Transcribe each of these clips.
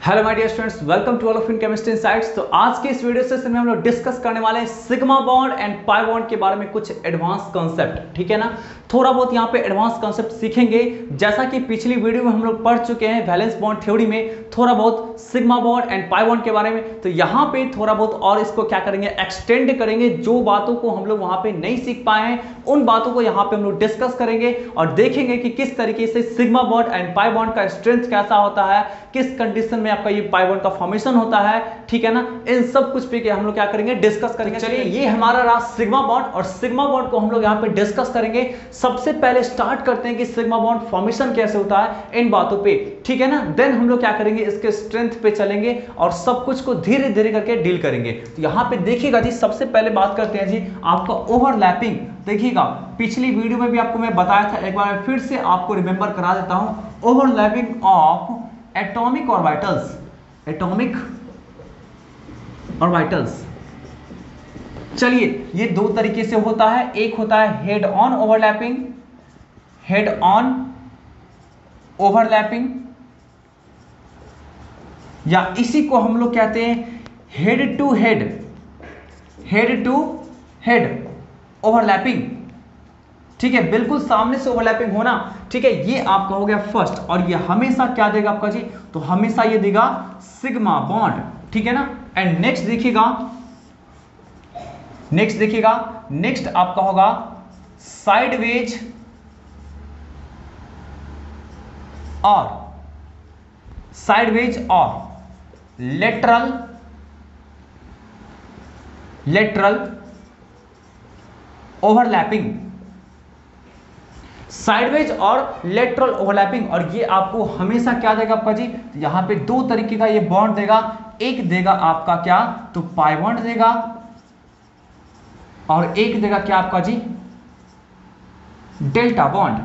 Hello my dear students, welcome to all of in chemistry insights. तो आज के इस वीडियो सेशन में हम लोग डिस्कस करने वाले हैं sigma bond and pi bond के बारे में कुछ एडवांस कांसेप्ट। ठीक है ना, थोड़ा बहुत यहाँ पे एडवांस कांसेप्ट सीखेंगे। जैसा कि पिछली वीडियो में हम लोग पढ़ चुके हैं वैलेंस बॉन्ड थ्योरी में थोड़ा बहुत sigma bond and pi bond के बारे में, तो यहाँ पे थोड़ा बहुत और इसको क्या करेंगे, एक्सटेंड करेंगे। जो बातों को हम लोग वहां पे नहीं सीख पाए हैं उन बातों को यहाँ पे हम लोग डिस्कस करेंगे और देखेंगे कि किस तरीके से sigma bond and pi bond का स्ट्रेंथ कैसा होता है, किस कंडीशन में आपका ये पाई बॉन्ड का फॉर्मेशन होता है। ठीक है ना, इन सब कुछ पे हम लोग क्या करेंगे, डिस्कस करेंगे। चलिए, ये हमारा रहा सिग्मा बॉन्ड और सिग्मा बॉन्ड को हम लोग यहाँ पे डिस्कस करेंगे। सबसे पहले स्टार्ट करते हैं कि सिग्मा बॉन्ड फॉर्मेशन कैसे होता है इन बातों पे। ठीक है ना, देन हम लोग क्या करेंगे, इसके स्ट्रेंथ पे चलेंगे और सब कुछ को धीरे धीरे करके डील करेंगे। तो यहाँ पे देखिएगा जी, सबसे पहले बात करते हैं जी आपका ओवरलैपिंग। देखिएगा, पिछली वीडियो में भी आपको मैं बताया था, एक बार फिर से आपको रिमेंबर करा देता हूं। Overlapping of atomic orbitals, atomic orbitals. चलिए, ये दो तरीके से होता है। एक होता है head on overlapping, head on overlapping, या इसी को हम लोग कहते हैं head to head, head to head overlapping. ठीक है, बिल्कुल सामने से ओवरलैपिंग होना। ठीक है, ये आपका हो गया फर्स्ट, और ये हमेशा क्या देगा आपका जी, तो हमेशा ये देगा सिग्मा बॉन्ड। ठीक है ना, एंड नेक्स्ट देखिएगा, नेक्स्ट आपका होगा साइडवेज और लेटरल ओवरलैपिंग, साइडवेज और लेटरल ओवरलैपिंग। और ये आपको हमेशा क्या देगा आपका जी, यहां पे दो तरीके का ये बॉन्ड देगा। एक देगा आपका क्या, तो पाई बॉन्ड देगा, और एक देगा क्या आपका जी, डेल्टा बॉन्ड।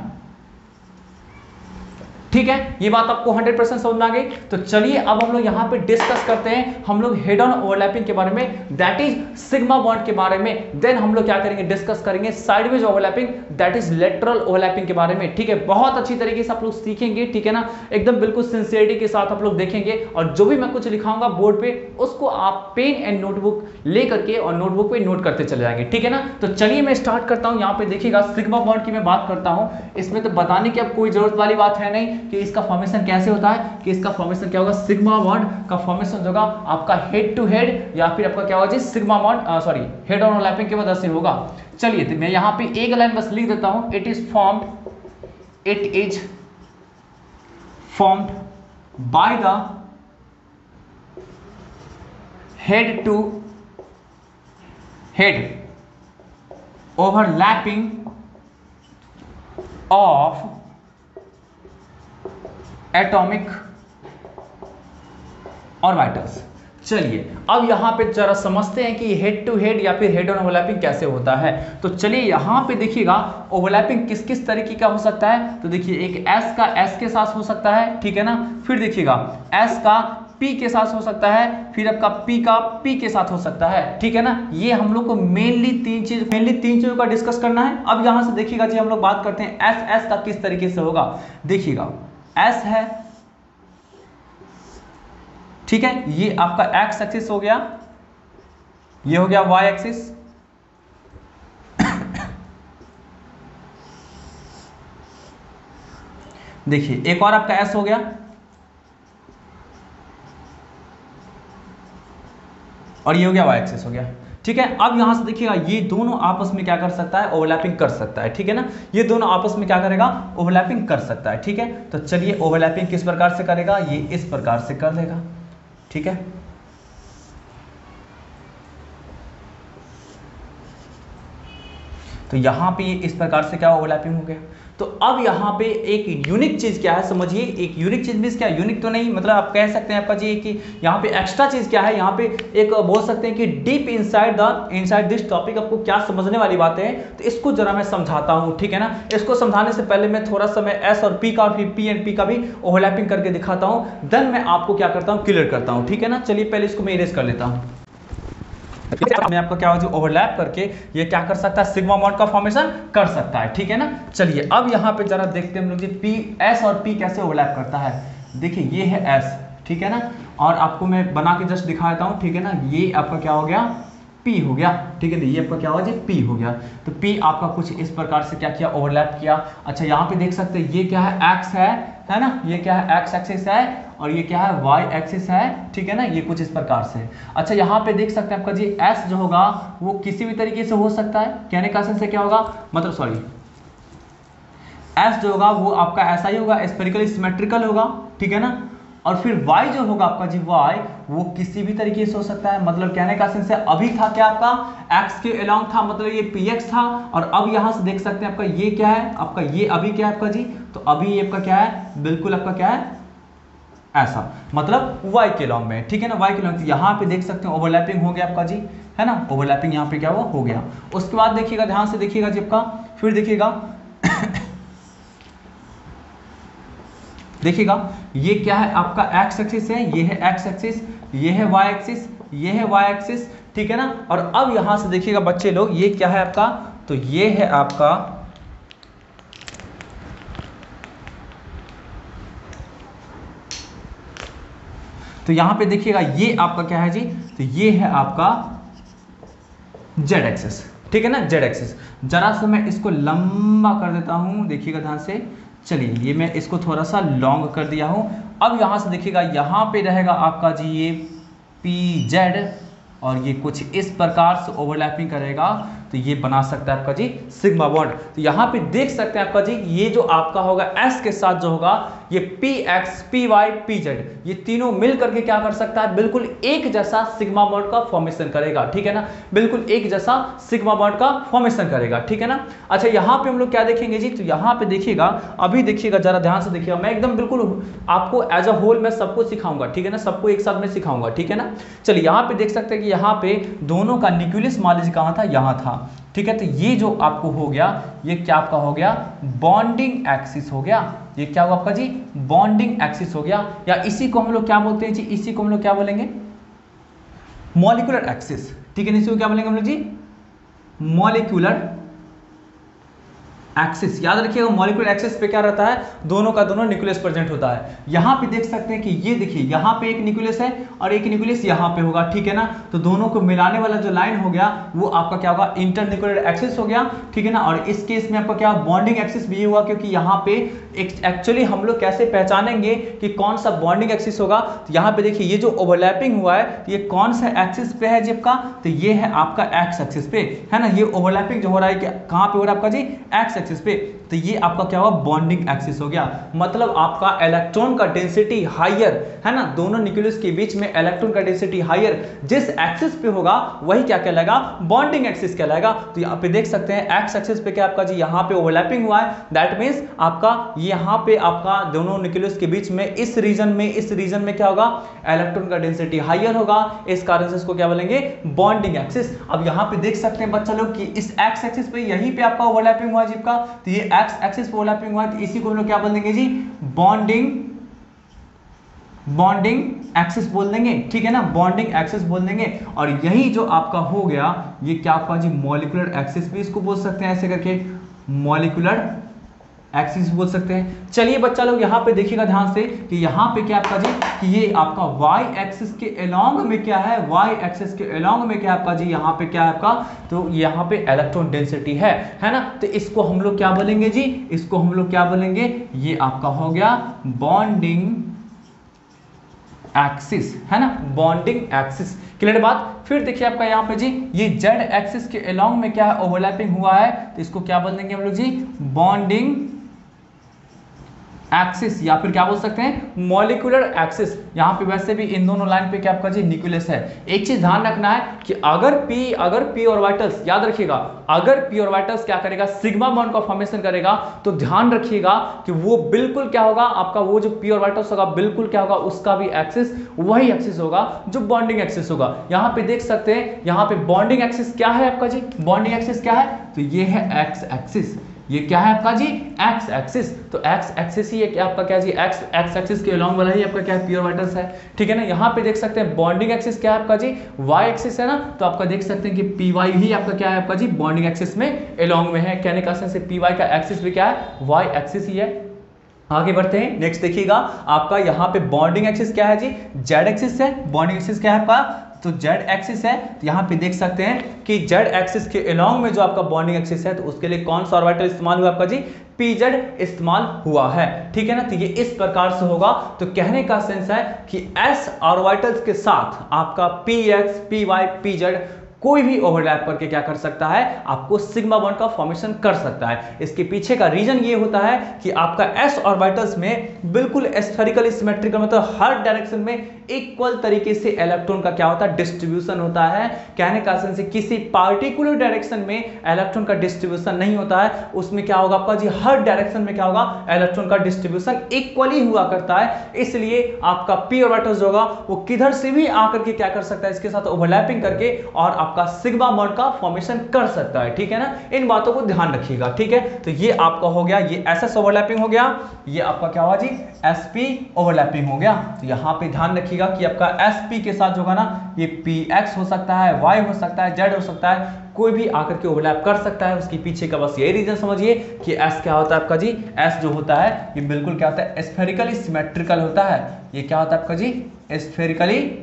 ठीक है, ये बात आपको 100% समझ में आ गई। तो चलिए अब हम लोग यहां पे डिस्कस करते हैं हम लोग हेड ऑन ओवरलैपिंग के बारे में, दैट इज सिग्मा बॉन्ड के बारे में। देन हम लोग क्या करेंगे, डिस्कस करेंगे sideways overlapping, that is lateral overlapping के बारे में। ठीक है, बहुत अच्छी तरीके से आप लोग सीखेंगे। ठीक है ना, एकदम बिल्कुल सिंसियरिटी के साथ आप लोग देखेंगे, और जो भी मैं कुछ लिखाऊंगा बोर्ड पे उसको आप पेन एंड नोटबुक लेकर के और नोटबुक पे नोट करते चले जाएंगे। ठीक है ना, तो चलिए मैं स्टार्ट करता हूं। यहाँ पे देखिएगा सिग्मा बॉन्ड की मैं बात करता हूं, इसमें तो बताने की अब कोई जरूरत वाली बात है नहीं कि इसका फॉर्मेशन कैसे होता है, कि इसका फॉर्मेशन क्या होगा। सिग्मा बॉन्ड का फॉर्मेशन होगा आपका हेड टू हेड, या फिर आपका क्या होगा जी, sigma bond sorry head on overlapping के वजह से होगा। चलिए, तो मैं यहां पे एक लाइन बस लिख देता हूं, it is formed by the head to head overlapping of atomic orbitals. चलिए अब यहां पे जरा समझते हैं कि हेड टू हेड या फिर हेड ऑन ओवरलैपिंग कैसे होता है। तो चलिए यहां पे देखिएगा ओवरलैपिंग किस किस तरीके का हो सकता है। तो देखिए, एक एस का एस के साथ हो सकता है, ठीक है ना, फिर देखिएगा एस का पी के साथ हो सकता है, फिर आपका पी का पी के साथ हो सकता है। ठीक है ना, ये हम लोग को मेनली तीन चीजों का डिस्कस करना है। अब यहां से देखिएगा जी, हम लोग बात करते हैं एस एस का किस तरीके से होगा। देखिएगा, एस है, ठीक है, ये आपका एक्स एक्सिस हो गया, ये हो गया वाई एक्सिस, देखिए एक और आपका एस हो गया, और ये हो गया वाई एक्सिस हो गया। ठीक है, अब यहां से देखिएगा ये दोनों आपस में क्या कर सकता है, ओवरलैपिंग कर सकता है। ठीक है ना, ये दोनों आपस में क्या करेगा, ओवरलैपिंग कर सकता है। ठीक है, तो चलिए ओवरलैपिंग किस प्रकार से करेगा, ये इस प्रकार से कर देगा। ठीक है, तो यहां पे इस प्रकार से क्या ओवरलैपिंग हो गया। तो अब यहाँ पे एक यूनिक चीज क्या है, समझिए। एक यूनिक चीज मींस क्या, यूनिक तो नहीं, मतलब आप कह सकते हैं आपका जी कि यहाँ पे एक्स्ट्रा चीज क्या है, यहाँ पे एक बोल सकते हैं कि डीप इनसाइड दिस टॉपिक आपको क्या समझने वाली बातें हैं। तो इसको जरा मैं समझाता हूँ। ठीक है ना, इसको समझाने से पहले मैं थोड़ा सा मैं एस और पी का और फिर पी एंड पी का भी ओवरलैपिंग करके दिखाता हूँ, देन मैं आपको क्या करता हूँ, क्लियर करता हूँ। ठीक है ना, चलिए पहले इसको मैं इरेज कर लेता हूँ। में आपका क्या हो, ओवरलैप करके ये क्या कर सकता है, सिग्मा बॉन्ड का फॉर्मेशन कर सकता है। ठीक है ना, चलिए अब यहाँ पे जरा देखते हैं हम लोग पी एस और पी कैसे ओवरलैप करता है। देखिए ये है एस, ठीक है ना, और आपको मैं बना के जस्ट दिखा देता हूँ, ठीक है ना। ये आपका क्या हो गया, P हो गया, ठीक है। तो ये आपका क्या होगा जी, P हो गया। तो P आपका कुछ इस प्रकार से क्या किया, ओवरलैप किया। अच्छा यहाँ पे देख सकते हैं ये क्या है, X है ना, ये क्या है, X एक्सिस है, और ये क्या है, Y एक्सिस है, ठीक है ना। ये कुछ इस प्रकार से। अच्छा यहाँ पे देख सकते हैं आपका जी S जो होगा वो किसी भी तरीके से हो सकता है, कहने का सेंस से क्या होगा, मतलब सॉरी S जो होगा वो आपका ऐसा ही होगा, स्फेरिकली सिमेट्रिकल होगा, ठीक है ना। और फिर y जो होगा आपका जी, y वो किसी भी तरीके से हो सकता है, मतलब कहने का सेंस है अभी था क्या आपका x के अलोंग था, मतलब ये px था, और अब यहां से देख सकते हैं आपका ये क्या है, आपका ये अभी क्या है आपका जी, तो अभी ये आपका क्या है, बिल्कुल आपका क्या है ऐसा, मतलब y के अलोंग में, ठीक है ना, y के अलोंग। यहाँ पे देख सकते हैं ओवरलैपिंग हो गया आपका जी, है ना, ओवरलैपिंग यहाँ पे क्या हो गया। उसके बाद देखिएगा, ध्यान से देखिएगा जी आपका, फिर देखिएगा देखिएगा ये क्या है आपका x एक्सिस है, ये है x एक्सिस, ये है y एक्सिस, ये है y एक्सिस, ठीक है ना। और अब यहां से देखिएगा बच्चे लोग, ये क्या है आपका, तो ये है आपका तो यहां पे देखिएगा ये आपका क्या है जी, तो ये है आपका z एक्सिस, ठीक है ना, z एक्सिस। जरा सा मैं इसको लंबा कर देता हूं, देखिएगा ध्यान से। चलिए ये मैं इसको थोड़ा सा लॉन्ग कर दिया हूं। अब यहां से देखिएगा यहाँ पे रहेगा आपका जी ये PZ, और ये कुछ इस प्रकार से ओवरलैपिंग करेगा, तो ये बना सकता है आपका जी सिग्मा बॉन्ड। तो यहाँ पे देख सकते हैं आपका जी ये जो आपका होगा S के साथ जो होगा ये PX, PY, PZ, ये तीनों मिल करके क्या कर सकता है, बिल्कुल एक जैसा सिग्मा बॉन्ड का फॉर्मेशन करेगा, ठीक है ना, बिल्कुल एक जैसा सिग्मा बॉन्ड का फॉर्मेशन करेगा, ठीक है ना। अच्छा यहाँ पे हम लोग क्या देखेंगे जी, तो यहाँ पे देखिएगा, अभी देखिएगा जरा ध्यान से देखिएगा, मैं एकदम बिल्कुल आपको एज अ होल मैं सबको सिखाऊंगा, ठीक है ना, सबको एक साथ में सिखाऊंगा, ठीक है ना। चलिए यहाँ पे देख सकते हैं कि यहाँ पे दोनों का न्यूक्लियस मान लीजिए कहाँ था, यहाँ था, ठीक है। तो ये जो आपको हो गया, ये क्या आपका हो गया, बॉन्डिंग एक्सिस हो गया। ये क्या हुआ आपका जी, बॉन्डिंग एक्सिस हो गया, या इसी को हम लोग क्या बोलते हैं जी, इसी को हम लोग क्या बोलेंगे, मॉलिक्यूलर एक्सिस, ठीक है। इसी को क्या बोलेंगे हम लोग जी, मॉलिक्यूलर एक्सिस। याद रखिएगा मॉलिक्यूलर एक्सिस पे क्या रहता है, दोनों का दोनों न्यूक्लियस प्रेजेंट होता है। यहाँ पे देख सकते हैं कि ये देखिए यहाँ पे एक न्यूक्लियस है और एक न्यूक्लियस यहाँ पे होगा, ठीक है ना। तो दोनों को मिलाने वाला जो लाइन हो गया वो आपका क्या होगा, इंटर न्यूक्लियर एक्सिस हो गया, ठीक है ना। और इस केस में आपका क्या बॉन्डिंग एक्सिस भी हुआ, क्योंकि यहाँ पे एक्चुअली हम लोग कैसे पहचानेंगे कि कौन सा बॉन्डिंग एक्सिस होगा, तो यहाँ पे देखिए ये जो ओवरलैपिंग हुआ है ये कौन सा एक्सिस पे है जी आपका, तो ये है आपका एक्स एक्सिस पे, है ना। ये ओवरलैपिंग जो हो रहा है कहाँ पे हो रहा है आपका जी, एक्स एक्सिस पे, तो ये आपका क्या होगा, बॉन्डिंग एक्सिस हो गया। मतलब आपका इलेक्ट्रॉन का डेंसिटी हायर, है ना, दोनों न्यूक्लियस के बीच में इलेक्ट्रॉन का डेंसिटी हायर जिस एक्सिस पे होगा वही क्या कहलाएगा, बॉन्डिंग एक्सिस कहलाएगा। तो यहाँ पे देख सकते हैं एक्स एक्सिस पे क्या आपका जी यहाँ पे ओवरलैपिंग हुआ है, दैट मींस आपका यहाँ पे आपका दोनों न्यूक्लियस के बीच में इस रीजन में क्या होगा, इलेक्ट्रॉन का डेंसिटी हायर होगा, इस कारण से इसको क्या बोलेंगे, बॉन्डिंग एक्सिस। अब यहाँ पे देख सकते हैं बच्चा लोग कि इस एक्स एक्सिस पे यहीं पे आपका ओवरलैपिंग हुआ जी का, तो ये एक्स एक्सिस पे ओवरलैपिंग हुआ है, तो इसी को हम लोग क्या बोल देंगे जी, बॉन्डिंग एक्सिस बोल देंगे, ठीक है ना, बॉन्डिंग एक्सिस बोल देंगे। और यही जो आपका हो गया ये क्या आपका जी, मॉलिक्यूलर एक्सिस भी इसको बोल सकते हैं, ऐसे करके मॉलिक्यूलर एक्सिस बोल सकते हैं। चलिए बच्चा लोग यहाँ पे देखिएगा ध्यान से कि यहाँ पे क्या आपका जी, कि ये आपका y एक्सिस के अलोंग में क्या है, y एक्सिस के अलोंग में क्या आपका जी, यहाँ पे क्या है आपका, तो यहाँ पे इलेक्ट्रॉन डेंसिटी है ना। तो इसको हम लोग क्या बोलेंगे जी, इसको हम लोग क्या बोलेंगे, ये आपका हो गया बॉन्डिंग एक्सिस, है ना, बॉन्डिंग एक्सिस। क्लियर बात। फिर देखिए आपका यहाँ पे जी ये z एक्सिस के अलोंग में क्या है, ओवरलैपिंग हुआ है, तो इसको क्या बोल देंगे हम लोग जी, बॉन्डिंग एक्सिस, या फिर क्या बोल सकते हैं, मॉलिक्यूलर एक्सिस। यहाँ पे वैसे भी इन दोनों लाइन पे क्या आपका जी, न्यूक्लियस है। एक चीज ध्यान रखना है कि अगर p ऑर्बिटल्स, याद रखिएगा, अगर p ऑर्बिटल्स क्या करेगा, सिग्मा बॉन्ड का फॉर्मेशन करेगा, तो ध्यान रखिएगा कि वो बिल्कुल क्या होगा आपका, वो जो p ऑर्बिटल्स होगा बिल्कुल क्या होगा, उसका भी एक्सिस वही एक्सिस होगा जो बॉन्डिंग एक्सिस होगा। यहाँ पे देख सकते हैं, यहाँ पे बॉन्डिंग एक्सिस क्या है आपका जी, बॉन्डिंग एक्सिस क्या है, तो ये है एक्स एक्सिस, ये क्या है आपका जी, एक्स एक्सिस। तो एक्स एक्सिस ही है क्या आपका क्या जी, एक्स एक्सिस के अलोंग वाला ही आपका क्या है, p ऑर्बिटल्स है, ठीक है ना। यहाँ पे देख सकते हैं बॉन्डिंग एक्सिस क्या है आपका जी, y एक्सिस है ना, तो आपका देख सकते हैं कि py ही आपका क्या है आपका जी, बॉन्डिंग एक्सिस में अलोंग में है। कहने का सेंस है py का एक्सिस भी क्या है, y एक्सिस ही है। आगे बढ़ते हैं, नेक्स्ट देखिएगा आपका यहाँ पे बॉन्डिंग एक्सिस क्या है जी, जेड एक्सिस है। बॉन्डिंग एक्सिस क्या है आपका, तो जेड एक्सिस है। तो यहाँ पे देख सकते हैं कि जेड एक्सिस के अलोंग में जो आपका बॉन्डिंग एक्सिस है, तो उसके लिए कौन सा ऑर्बिटल इस्तेमाल हुआ आपका जी, पीजेड इस्तेमाल हुआ है, ठीक है ना। तो ये इस प्रकार से होगा। तो कहने का सेंस है कि एस ऑर्बिटल्स के साथ आपका p x, p y, p z कोई भी ओवरलैप करके क्या कर सकता है, आपको सिग्मा बॉन्ड का फॉर्मेशन कर सकता है। इसके पीछे का रीजन ये होता है कि आपका एस ऑर्बिटल्स में बिल्कुल स्फेरिकली सिमेट्रिकल, मतलब हर डायरेक्शन में इक्वल तरीके से इलेक्ट्रॉन का क्या होता है, डिस्ट्रीब्यूशन होता है। कहने का सेंस है किसी पार्टिकुलर डायरेक्शन में इलेक्ट्रॉन का डिस्ट्रीब्यूशन नहीं होता है, उसमें क्या होगा आपका जी, हर डायरेक्शन में क्या होगा, इलेक्ट्रॉन का डिस्ट्रीब्यूशन इक्वली हुआ करता है। इसलिए आपका पी ऑर्बिटल जो होगा वो किधर से भी आकर के क्या कर सकता है, इसके साथ ओवरलैपिंग करके और आपका सिग्मा बॉन्ड का फॉर्मेशन कर सकता है, ठीक है ना। इन बातों को ध्यान रखिएगा, ठीक है। तो ये आपका हो गया, ये एसएस ओवरलैपिंग हो गया, ये आपका क्या हुआ जी, एसपी ओवरलैपिंग हो गया। तो यहां पे ध्यान रखिएगा कि आपका एसपी के साथ जो होगा ना, ये पीएक्स हो सकता है, वाई हो सकता है, जेड हो सकता है, कोई भी आकर के ओवरलैप कर सकता है। उसके पीछे का बस यही रीजन समझिए कि एस क्या होता है आपका जी, एस जो होता है ये बिल्कुल क्या होता है, स्फेरिकली सिमेट्रिकल होता है। ये क्या होता है आपका जी, स्फेरिकली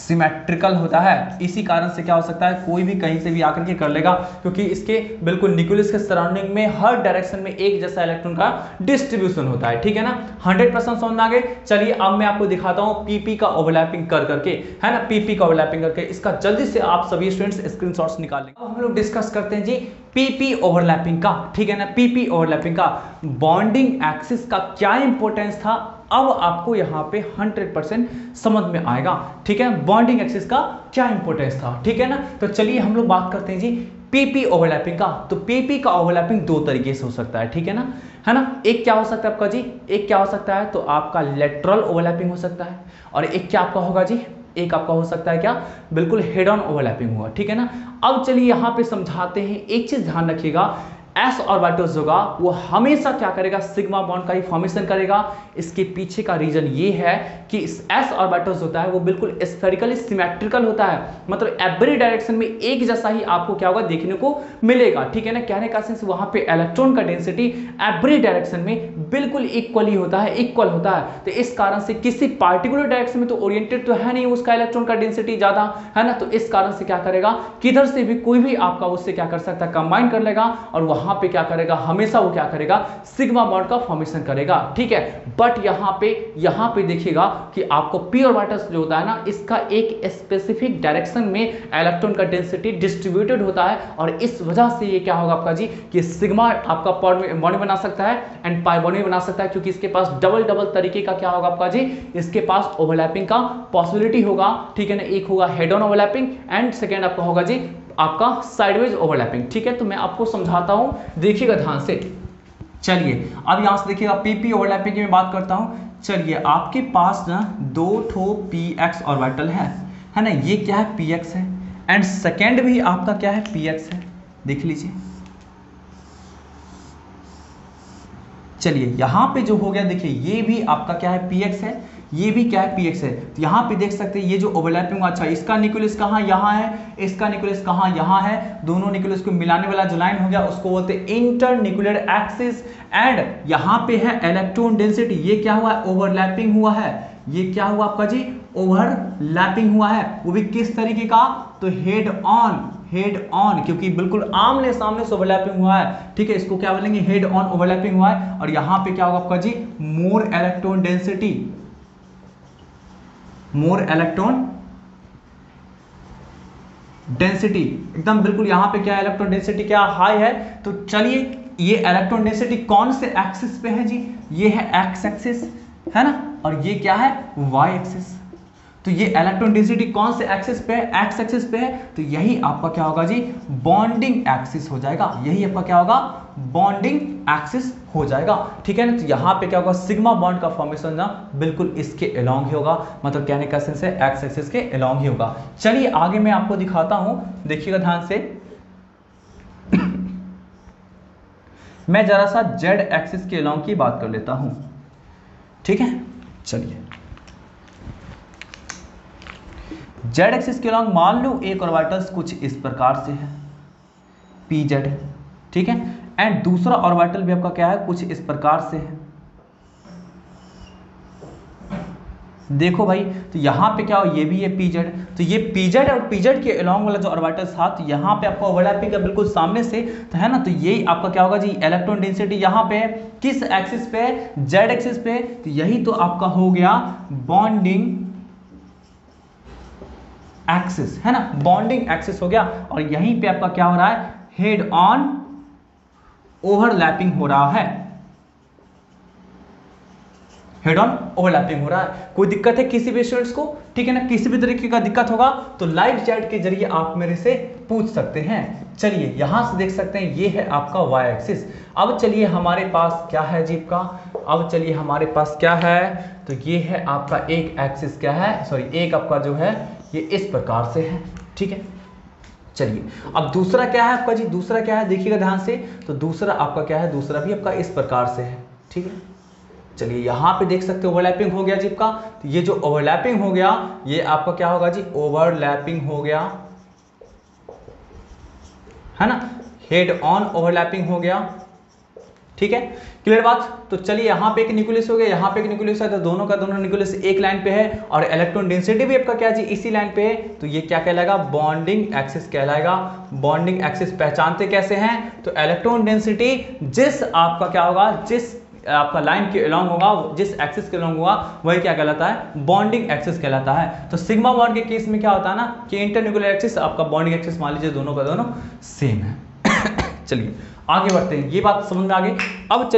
सिमेट्रिकल होता है। इसी कारण से क्या हो सकता है, कोई भी कहीं से भी आकर के कर लेगा, क्योंकि इसके बिल्कुल न्यूक्लियस के सराउंडिंग में हर डायरेक्शन में एक जैसा इलेक्ट्रॉन का डिस्ट्रीब्यूशन होता है, ठीक है ना। 100% समझ में आ गए। चलिए अब मैं आपको दिखाता हूं पीपी का ओवरलैपिंग कर करके, है ना, पीपी का ओवरलैपिंग करके। इसका जल्दी से आप सभी स्टूडेंट्स स्क्रीनशॉट्स निकाल लेंगे। अब हम लोग डिस्कस करते हैं जी पीपी ओवरलैपिंग का, ठीक है ना। पीपी ओवरलैपिंग का बॉन्डिंग एक्सिस का क्या इंपॉर्टेंस था, अब आपको यहां पे 100% समझ में आएगा, ठीक है। बॉन्डिंग एक्सिस का क्या इंपॉर्टेंस था, ठीक है ना। तो चलिए हम लोग बात करते हैं जी पीपी ओवरलैपिंग का। तो पीपी का ओवरलैपिंग दो तरीके से हो सकता है, ठीक है ना, है ना। एक क्या हो सकता है आपका जी, एक क्या हो सकता है, तो आपका लेटरल ओवरलैपिंग हो सकता है, और एक क्या आपका होगा जी, एक आपका हो सकता है क्या, बिल्कुल हेड ऑन ओवरलैपिंग हुआ, ठीक है ना। अब चलिए यहां पे समझाते हैं। एक चीज ध्यान रखिएगा, एस ऑर्बिटल्स होगा वो हमेशा क्या करेगा, सिग्मा बॉन्ड का ही फॉर्मेशन करेगा। इसके पीछे का रीजन ये है कि एस ऑर्बिटल्स होता है वो बिल्कुल स्फेरिकली सिमेट्रिकल होता है, मतलब एवरी डायरेक्शन में एक जैसा ही आपको क्या होगा, देखने को मिलेगा, ठीक है ना। कहने का सेंस वहां पे इलेक्ट्रॉन का डेंसिटी एवरी डायरेक्शन में बिल्कुल इक्वली होता है, इक्वल होता है। तो इस कारण से किसी पार्टिकुलर डायरेक्शन में तो ओरिएंटेड तो है नहीं उसका इलेक्ट्रॉन का डेंसिटी ज्यादा, है ना। तो इस कारण से क्या करेगा, किधर से भी कोई भी आपका उससे क्या कर सकता है, कंबाइन कर लेगा, और वहां पे क्या करेगा, हमेशा वो क्या करेगा, सिग्मा बॉन्ड का फॉर्मेशन करेगा, ठीक है। बट यहां पे देखिएगा कि आपको पी ऑर्बिटल्स जो होता है ना, इसका एक स्पेसिफिक डायरेक्शन में इलेक्ट्रॉन का डेंसिटी डिस्ट्रीब्यूटेड होता है, और इस वजह से ये क्या होगा आपका जी, कि सिग्मा आपका बॉन्ड बना सकता है एंड पाई बॉन्ड बना सकता है, क्योंकि इसके पास डबल तरीके का क्या होगा आपका जी, इसके पास ओवरलैपिंग का पॉसिबिलिटी होगा, ठीक है ना। एक होगा head on overlapping and second आपका होगा जी आपका साइडवेज ओवरलैपिंग, ठीक है। तो मैं आपको समझाता हूं, देखिएगा ध्यान से। चलिए अब यहां से देखिएगा पीपी ओवरलैपिंग की मैं बात करता हूं। चलिए आपके पास ना दो ठो पी एक्स ऑर्बिटल है ना, ये क्या है, पी एक्स है, एंड सेकेंड भी आपका क्या है, पी एक्स है, देख लीजिए। चलिए यहां पे जो हो गया, देखिए ये भी आपका क्या है, पी एक्स है, ये भी क्या है, पीएक्स है। तो यहाँ पे देख सकते हैं ये जो ओवरलैपिंग, अच्छा इसका न्यूक्लियस कहाँ, यहाँ है, इसका न्यूक्लियस कहाँ, यहाँ है, दोनों न्यूक्लियस को मिलाने वाला जो लाइन हो गया उसको बोलते हैं इंटर न्यूक्लियर एक्सिस। एंड यहाँ पे है इलेक्ट्रॉन डेंसिटी, ये क्या हुआ है, ओवरलैपिंग हुआ है, ये क्या हुआ आपका जी, ओवरलैपिंग हुआ है, वो भी किस तरीके का, तो हेड ऑन, क्योंकि बिल्कुल आमने सामने से ओवरलैपिंग हुआ है, ठीक है। इसको क्या बोलेंगे, हेड ऑन ओवरलैपिंग हुआ है। और यहाँ पे क्या होगा आपका जी, मोर इलेक्ट्रॉन डेंसिटी, एकदम बिल्कुल यहाँ पे क्या इलेक्ट्रॉन डेंसिटी क्या हाई है। तो चलिए ये इलेक्ट्रॉन डेंसिटी कौन से एक्सिस पे है जी, ये है एक्स एक्सिस, है ना, और ये क्या है, वाई एक्सिस। तो ये इलेक्ट्रॉन डेंसिटी कौन से एक्सिस पे है, एक्स एक्सिस पे है। तो यही आपका क्या होगा जी, बॉन्डिंग एक्सिस हो जाएगा, यही आपका क्या होगा, बॉन्डिंग एक्सिस हो जाएगा, ठीक है ना। तो यहाँ पे क्या होगा, सिग्मा बॉन्ड का फॉर्मेशन ना बिल्कुल इसके अलोंग ही होगा, मतलब कहने का सेंस है एक्स एक्सिस के अलोंग ही होगा। चलिए आगे मैं आपको दिखाता हूं, देखिएगा ध्यान से। मैं जरा सा जेड एक्सिस के अलोंग की बात कर लेता हूं, ठीक है। चलिए जेड एक्सिस के अलोंग मान लो एक ऑर्बिटल्स कुछ इस प्रकार से है, पी जेड, ठीक है। एंड दूसरा ऑर्बिटल भी आपका क्या है, कुछ इस प्रकार से है। देखो भाई, तो यहाँ पे क्या हो, ये भी है पीजेड, तो ये पीजेड और पीजेड के अलोंग वाला जो ऑर्बिटल था, तो यहाँ पे आपका ओवरलैपिंग का बिल्कुल सामने से, तो है ना, तो यही आपका क्या होगा जी, इलेक्ट्रॉन डेंसिटी यहाँ पे है, किस एक्सिस पे, जेड एक्सिस पे, तो यही तो आपका हो गया बॉन्डिंग एक्सिस, है ना, बॉन्डिंग एक्सिस हो गया। और यहीं पे आपका क्या हो रहा है, हेड ऑन ओवरलैपिंग हो रहा है, हेड ऑन ओवरलैपिंग हो रहा है। कोई दिक्कत है किसी भी स्टूडेंट्स को, ठीक है ना, किसी भी तरीके का दिक्कत होगा तो लाइव चैट के जरिए आप मेरे से पूछ सकते हैं। चलिए यहां से देख सकते हैं, ये है आपका वाई एक्सिस। अब चलिए हमारे पास क्या है जीप का, अब चलिए हमारे पास क्या है, तो ये है आपका एक एक्सिस, क्या है, सॉरी, एक आपका जो है ये इस प्रकार से है, ठीक है। चलिए अब दूसरा क्या है आपका जी, दूसरा क्या है देखिएगा ध्यान से, तो दूसरा आपका क्या है, दूसरा भी आपका इस प्रकार से है, ठीक है। चलिए यहां पे देख सकते हो ओवरलैपिंग हो गया जीप का, तो ये जो ओवरलैपिंग हो गया ये आपका क्या होगा जी, ओवरलैपिंग हो गया, है ना, हेड ऑन ओवरलैपिंग हो गया, ठीक है, क्लियर बात। तो चलिए यहाँ पे एक न्यूक्लियस हो गया, यहाँ पे एक न्यूक्लियस है, तो दोनों का दोनों न्यूक्लियस एक लाइन पे है और इलेक्ट्रॉन डेंसिटी भी आपका क्या जी, इसी लाइन पे है, तो ये क्या कहलाएगा, बॉन्डिंग एक्सिस कहलाएगा। बॉन्डिंग एक्सिस पहचानते कैसे हैं, तो इलेक्ट्रॉन डेंसिटी जिस आपका क्या होगा, जिस आपका लाइन के अलोंग होगा, जिस एक्सिस के अलोंग होगा, वही क्या कहलाता है, बॉन्डिंग एक्सिस कहलाता है। तो सिग्मा बॉन्ड के केस में क्या होता है ना, कि इंटरन्यूक्लियर एक्सिस आपका बॉन्डिंग एक्सिस मान लीजिए दोनों का दोनों सेम है। चलिए आगे बढ़ते हैं, ये बात समझ में आ गई। अब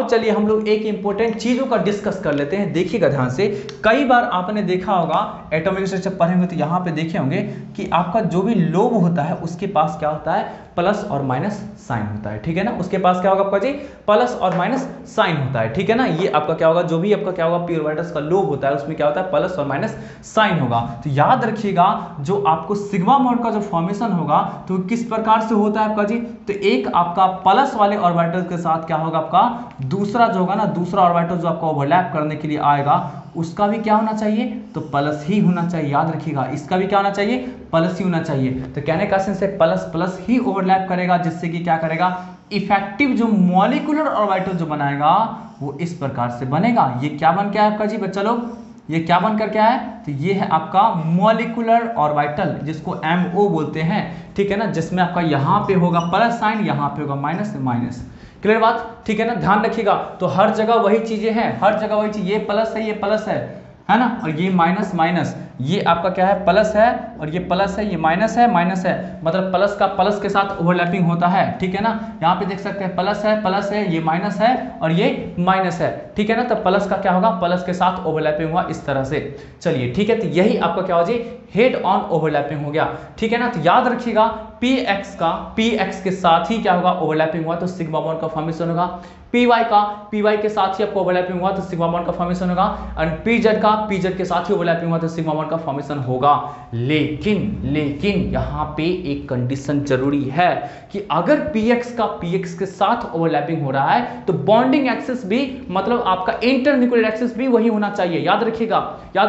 चलिए हम लोग एक इंपॉर्टेंट चीजों का डिस्कस कर लेते हैं। देखिएगा ध्यान से, कई बार आपने देखा होगा एटॉमिक स्ट्रक्चर पढ़ेंगे तो यहाँ पे देखे होंगे कि आपका जो भी लोब होता है उसके पास क्या होता है, प्लस और माइनस साइन होता है, ठीक है ना, उसके पास क्या होगा आपका जी, प्लस और माइनस साइन होता है, ठीक है ना। ये आपका क्या होगा, जो भी आपका क्या होगा, पी ऑर्बिटल्स का लोब होता है उसमें क्या होता है, प्लस और माइनस साइन होगा। तो याद रखिएगा, जो आपको सिग्मा बॉन्ड का जो फॉर्मेशन होगा तो किस प्रकार से होता है आपका जी, तो एक आपका प्लस वाले ऑर्बिटल के साथ क्या होगा, आपका दूसरा जो होगा ना, दूसरा ऑर्बिटल जो आपका ओवरलैप करने के लिए आएगा उसका भी क्या होना चाहिए, तो प्लस ही होना चाहिए। याद रखिएगा, इसका भी क्या होना चाहिए, प्लस ही होना चाहिए। तो कहने का सेंस है प्लस प्लस ही ओवरलैप करेगा, जिससे कि क्या करेगा, इफेक्टिव जो मॉलिक्यूलर ऑर्बिटल जो बनाएगा वो इस प्रकार से बनेगा। ये क्या बन के आया आपका जी बच्चा लोग, ये क्या बनकर क्या है, तो ये है आपका मॉलिक्यूलर ऑर्बिटल, जिसको MO बोलते हैं, ठीक है ना, जिसमें आपका यहाँ पे होगा प्लस साइन, यहाँ पे होगा माइनस माइनस। क्लियर बात, ठीक है ना, ध्यान रखिएगा। तो हर जगह वही चीजें हैं, हर जगह वही चीज, ये प्लस है, ये प्लस है ना, और ये माइनस माइनस, ये आपका क्या है, प्लस है, और ये प्लस है, ये माइनस है, माइनस है, मतलब प्लस का प्लस के साथ ओवरलैपिंग होता है, ठीक है ना। यहाँ पे देख सकते हैं प्लस है, ये माइनस है और ये माइनस है, ठीक है ना। तो प्लस का क्या होगा, प्लस के साथ ओवरलैपिंग हुआ इस तरह से। चलिए ठीक है, तो यही आपका क्या हो जी, हेड ऑन ओवरलैपिंग हो गया, ठीक है ना। तो याद रखिएगा, पीएक्स के साथ ही क्या होगा, ओवरलैपिंग हुआ तो सिग्मा बॉन्ड का फॉर्मेशन होगा। पीवाई के साथ ही आपको ओवरलैपिंग हुआ तो सिग्मा बॉन्ड का फॉर्मेशन होगा, और पीजेड के साथ ही ओवरलैपिंग हुआ तो सिग्मा बॉन्ड का फॉर्मेशन होगा। लेकिन यहाँ पे एक कंडीशन जरूरी है कि अगर पीएक्स के साथ ओवरलैपिंग हो रहा है तो बॉन्डिंग एक्सिस भी, मतलब आपका इंटरन्यूक्लियर एक्सिस भी वही होना चाहिए। याद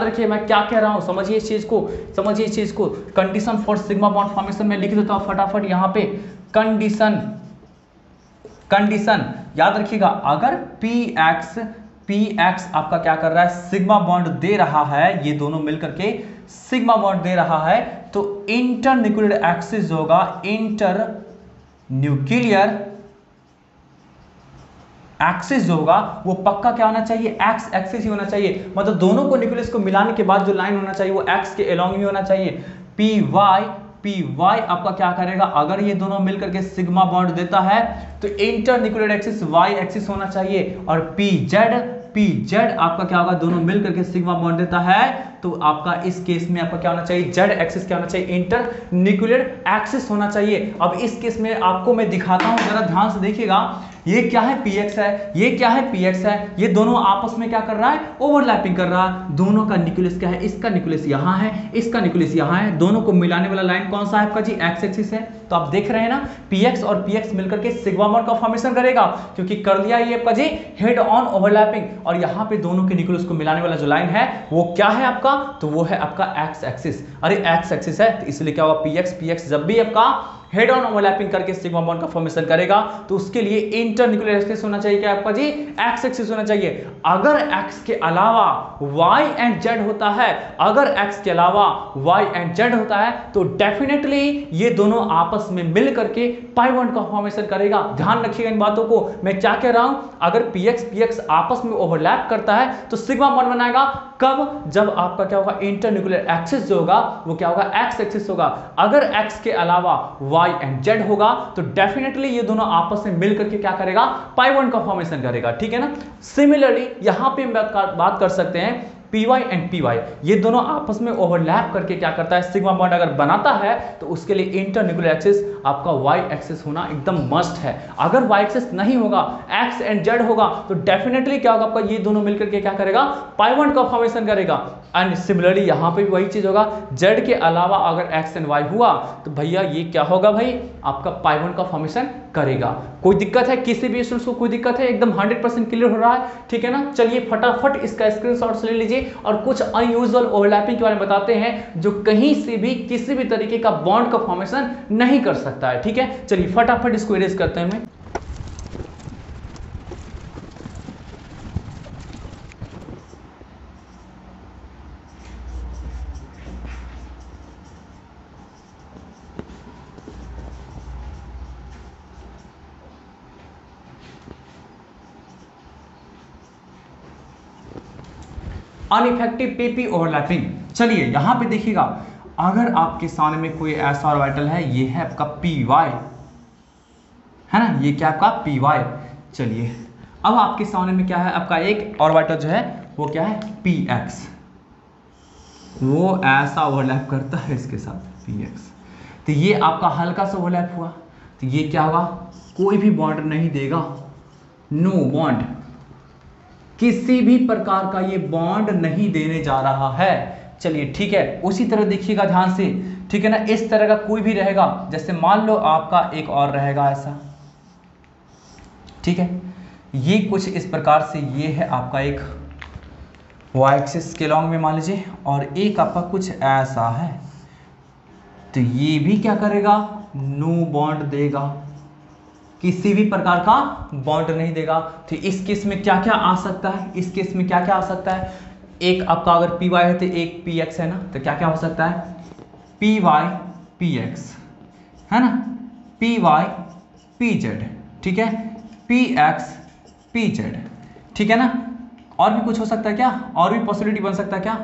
रखिए मैं क्या कह रहा हूं, समझिए इस चीज को। Condition for sigma bond formation में लिख देता हूं फटाफट यहाँ पे, कंडीशन याद रखिएगा, अगर पीएक्स आपका क्या कर रहा है, सिग्मा बॉन्ड दे रहा है, ये दोनों मिलकर के सिग्मा बॉन्ड दे रहा है, तो इंटरन्यूक्लियर एक्सिस होगा, इंटरन्यूक्लियर एक्सिस जो होगा वो पक्का क्या होना चाहिए, एक्स एक्सिस ही होना चाहिए। मतलब दोनों को न्यूक्लियस को मिलाने के बाद जो लाइन होना चाहिए वो एक्स के अलोंग ही होना चाहिए। पी वाई आपका क्या करेगा, अगर ये दोनों मिलकर के सिग्मा बॉन्ड देता है तो इंटरन्यूक्लियर एक्सिस वाई एक्सिस होना चाहिए, और पीजेड आपका क्या होगा, दोनों मिलकर के सिग्मा बॉन्ड देता है तो आपका इस केस में आपका क्या होना चाहिए, जेड एक्सिस क्या होना चाहिए, इंटरन्यूक्लियर एक्सिस होना चाहिए। अब इस केस में आपको मैं दिखाता हूं, जरा ध्यान से देखिएगा, ये क्या है, पीएक्स है, ये क्या है, पीएक्स है, ये दोनों आपस में क्या कर रहा है, ओवरलैपिंग कर रहा है। दोनों का न्यूक्लियस क्या है, इसका न्यूक्लियस यहाँ है, इसका न्यूक्लियस यहाँ है, दोनों को मिलाने वाला लाइन कौन सा है आपका जी, एक्स एक्सिस है। तो आप देख रहे हैं ना, पीएक्स और पीएक्स मिलकर के सिग्मा बॉन्ड का फॉर्मेशन करेगा, क्योंकि कर लिया ये आपका जी हेड ऑन ओवरलैपिंग, और यहाँ पे दोनों के न्यूक्लियस को मिलाने वाला जो लाइन है वो क्या है आपका, तो वो है आपका एक्स एक्सिस। अरे एक्स एक्सिस है तो इसलिए क्या होगा, पीएक्स जब भी आपका हेड ऑन ओवरलैपिंग करके सिग्मा बॉन्ड का फॉर्मेशन करेगा, तो उसके लिए इंटरन्यूक्लियर एक्सिस होना चाहिए क्या आपका जी, एक्स एक्सिस होना चाहिए। अगर एक्स के अलावा वाई एंड जेड होता है, अगर एक्स के अलावा वाई एंड जेड होता है, तो डेफिनेटली ये दोनों आपस में मिल करके पाई बॉन्ड का फॉर्मेशन करेगा। ध्यान रखिएगा इन बातों को, मैं क्या कह रहा हूं, अगर px px आपस में ओवरलैप करता है तो सिग्मा बॉन्ड बनाएगा। कब, जब आपका क्या होगा, इंटरन्यूक्लियर एक्सिस जो होगा वो क्या होगा, एक्स एक्सिस होगा। अगर x के अलावा y एंड z होगा तो डेफिनेटली ये दोनों आपस में मिलकर के क्या करेगा, पाई बॉन्ड का फॉर्मेशन करेगा, ठीक है ना। सिमिलरली यहां पे हम बात कर सकते हैं py एंड py, ये दोनों आपस में ओवरलैप करके क्या करता है, सिग्मा बॉन्ड अगर बनाता है तो उसके लिए इंटरन्यूक्लियर एक्सिस आपका y एक्सिस होना एकदम मस्ट है। अगर y एक्सिस नहीं होगा, x एंड z होगा, तो डेफिनेटली क्या होगा आपका, ये दोनों मिलकर के क्या करेगा, पाई बॉन्ड का फॉर्मेशन करेगा। एंड सिमिलरली यहां पे भी वही चीज होगा, z के अलावा अगर x एंड y हुआ तो भैया ये क्या होगा भाई, आपका पाई बॉन्ड का फॉर्मेशन करेगा। कोई दिक्कत है किसी भी स्टूडेंट्स को, कोई दिक्कत है, एकदम 100% क्लियर हो रहा है, ठीक है ना। चलिए फटाफट इसका स्क्रीनशॉट ले लीजिए और कुछ अनयूजुअल ओवरलैपिंग के बारे में बताते हैं जो कहीं से भी किसी भी तरीके का बॉन्ड का फॉर्मेशन नहीं कर सकता है, ठीक है। चलिए फटाफट इसको इरेज करते हैं। मैं अनइफेक्टिव पीपी ओवरलैपिंग। चलिए यहां पे देखिएगा, अगर आपके सामने में कोई ऐसा ऑर्बिटल है, ये है आपका पी वाई, है ना, ये क्या आपका पी वाई। चलिए अब आपके सामने में क्या है, आपका एक ऑर्बिटल जो है वो क्या है, पी एक्स, वो ऐसा ओवरलैप करता है इसके साथ पी एक्स, तो ये आपका हल्का सा ओवरलैप हुआ, तो ये क्या होगा, कोई भी बॉन्ड नहीं देगा, नो बॉन्ड, किसी भी प्रकार का ये बॉन्ड नहीं देने जा रहा है। चलिए ठीक है, उसी तरह देखिएगा ध्यान से, ठीक है ना, इस तरह का कोई भी रहेगा, जैसे मान लो आपका एक और रहेगा ऐसा, ठीक है, ये कुछ इस प्रकार से, ये है आपका एक वाई एक्सिस के लॉन्ग में मान लीजिए, और एक आपका कुछ ऐसा है, तो ये भी क्या करेगा, नो बॉन्ड देगा, किसी भी प्रकार का बॉन्ड नहीं देगा। तो इस केस में क्या क्या आ सकता है, इस केस में क्या क्या आ सकता है, एक आपका अगर पी वाई है तो एक पी एक्स है ना, तो क्या क्या हो सकता है, पी वाई पी एक्स, है ना, पी वाई पी जेड, ठीक है, पी एक्स पी जेड, ठीक है ना। और भी कुछ हो सकता है क्या, और भी पॉसिबिलिटी बन सकता है क्या,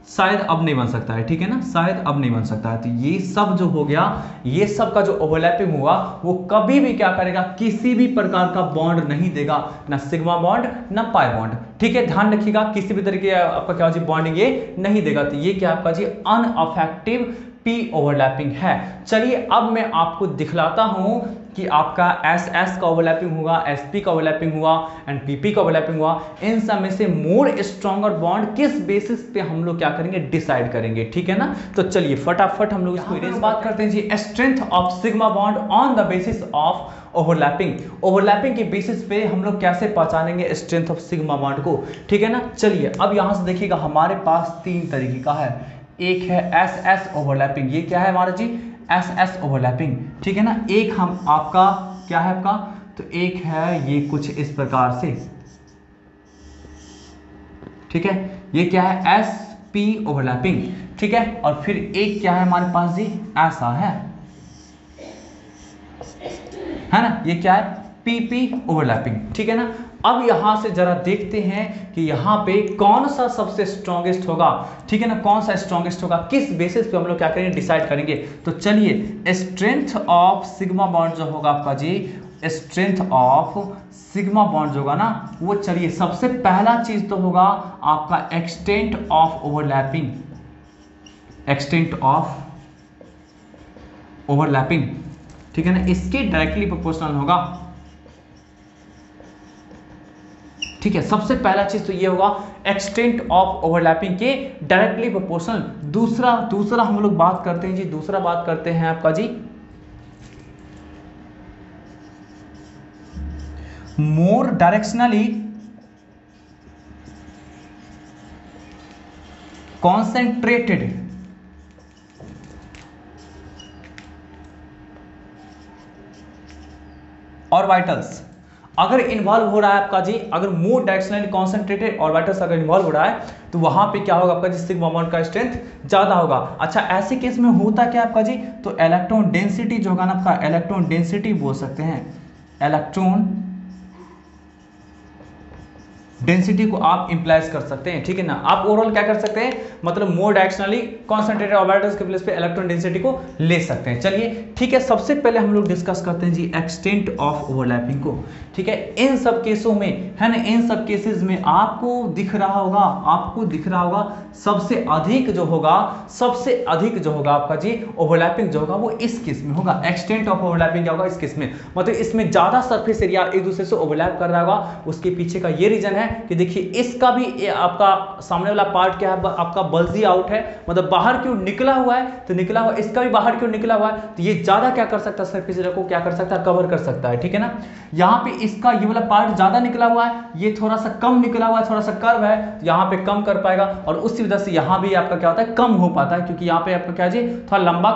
शायद अब नहीं बन सकता है, ठीक है ना, शायद अब नहीं बन सकता है। तो ये सब जो हो गया, ये सब का जो ओवरलैपिंग हुआ वो कभी भी क्या करेगा, किसी भी प्रकार का बॉन्ड नहीं देगा, ना सिग्मा बॉन्ड ना पाई बॉन्ड, ठीक है। ध्यान रखिएगा, किसी भी तरीके आपका क्या जी बॉन्डिंग ये नहीं देगा, तो ये क्या आपका जी अनअफेक्टिव पी ओवरलैपिंग है। चलिए अब मैं आपको दिखलाता हूं कि आपका एस एस का ओवरलैपिंग हुआ, एस पी का ओवरलैपिंग हुआ एंड पीपी का ओवरलैपिंग हुआ, इन सब में से मोर स्ट्रॉन्गर बॉन्ड किस बेसिस पे हम लोग क्या करेंगे, डिसाइड करेंगे, ठीक है ना। तो चलिए फटाफट हम लोग इसको बात करते हैं जी, strength of sigma bond on the basis of overlapping. Overlapping के बेसिस पे हम लोग कैसे पहचानेंगे स्ट्रेंथ ऑफ सिग्मा बॉन्ड को, ठीक है ना। चलिए अब यहां से देखिएगा, हमारे पास तीन तरीके का है, एक है एस एस ओवरलैपिंग, ये क्या है हमारा जी, एस एस ओवरलैपिंग, ठीक है ना। एक हम आपका क्या है आपका, तो एक है ये कुछ इस प्रकार से, ठीक है, ये क्या है, एस पी ओवरलैपिंग, ठीक है। और फिर एक क्या है हमारे पास जी, ऐसा है ना, ये क्या है, पीपी ओवरलैपिंग, ठीक है ना। अब यहां से जरा देखते हैं कि यहां पे कौन सा सबसे स्ट्रॉन्गेस्ट होगा, ठीक है ना, कौन सा स्ट्रॉन्गेस्ट होगा, किस बेसिस पे हम लोग क्या करेंगे, डिसाइड करेंगे। तो चलिए स्ट्रेंथ ऑफ सिग्मा बॉन्ड जो होगा आपका जी, स्ट्रेंथ ऑफ सिग्मा बॉन्ड जो होगा ना, वो चलिए सबसे पहला चीज तो होगा आपका extent of overlapping, extent of overlapping, ठीक है ना, इसके डायरेक्टली प्रोपोर्शनल होगा, ठीक है। सबसे पहला चीज तो ये होगा एक्सटेंट ऑफ ओवरलैपिंग के डायरेक्टली प्रोपोर्शनल। दूसरा हम लोग बात करते हैं जी, दूसरा बात करते हैं आपका जी मोर डायरेक्शनली कॉन्सेंट्रेटेड ऑर्बिटल्स अगर इन्वॉल्व हो रहा है आपका जी, अगर मोर डायरेक्शनली कॉन्सेंट्रेटेड ऑर्बिटल्स अगर इन्वॉल्व हो रहा है तो वहां पे क्या होगा आपका जी, सिग्मा बॉन्ड का स्ट्रेंथ ज्यादा होगा। अच्छा ऐसे केस में होता क्या आपका जी, तो इलेक्ट्रॉन डेंसिटी जो होगा ना आपका, इलेक्ट्रॉन डेंसिटी बोल सकते हैं, इलेक्ट्रॉन डेंसिटी को आप इंप्लाइज कर सकते हैं, ठीक है ना। आप ओवरऑल क्या कर सकते हैं, मतलब मोर डायरेक्शनली कॉन्सेंट्रेटेड ऑर्बिटल्स के प्लेस पे इलेक्ट्रॉन डेंसिटी को ले सकते हैं। चलिए ठीक है, सबसे पहले हम लोग डिस्कस करते हैं जी एक्सटेंट ऑफ ओवरलैपिंग को, ठीक है। इन सब केसों में है ना, इन सब केसेस में आपको दिख रहा होगा सबसे अधिक जो होगा आपका जी ओवरलैपिंग जो होगा वो इस केस में होगा। एक्सटेंट ऑफ ओवरलैपिंग क्या होगा इस केस में, मतलब इसमें ज्यादा सरफेस एरिया एक दूसरे से ओवरलैप कर रहा होगा। उसके पीछे का ये रीजन है कि देखिए इसका भी आपका सामने वाला पार्ट क्या है आपका बल्जी आउट है, मतलब बाहर क्यों निकला हुआ है, तो निकला हुआ इसका भी बाहर क्यों निकला हुआ है, तो ये ज्यादा क्या कर सकता है, सरफेस एरिया को क्या कर सकता है, कवर कर सकता है, ठीक है ना। यहाँ पे इसका ये वाला पार्ट ज्यादा निकला हुआ है, ये थोड़ा सा कम निकला हुआ है, थोड़ा सा कर्व है, तो यहाँ पे कम कर पाएगा और उसी वजह से यहाँ भी आपका क्या होता है, कम हो पाता है, क्योंकि यहाँ पे आपका क्या जी थोड़ा लंबा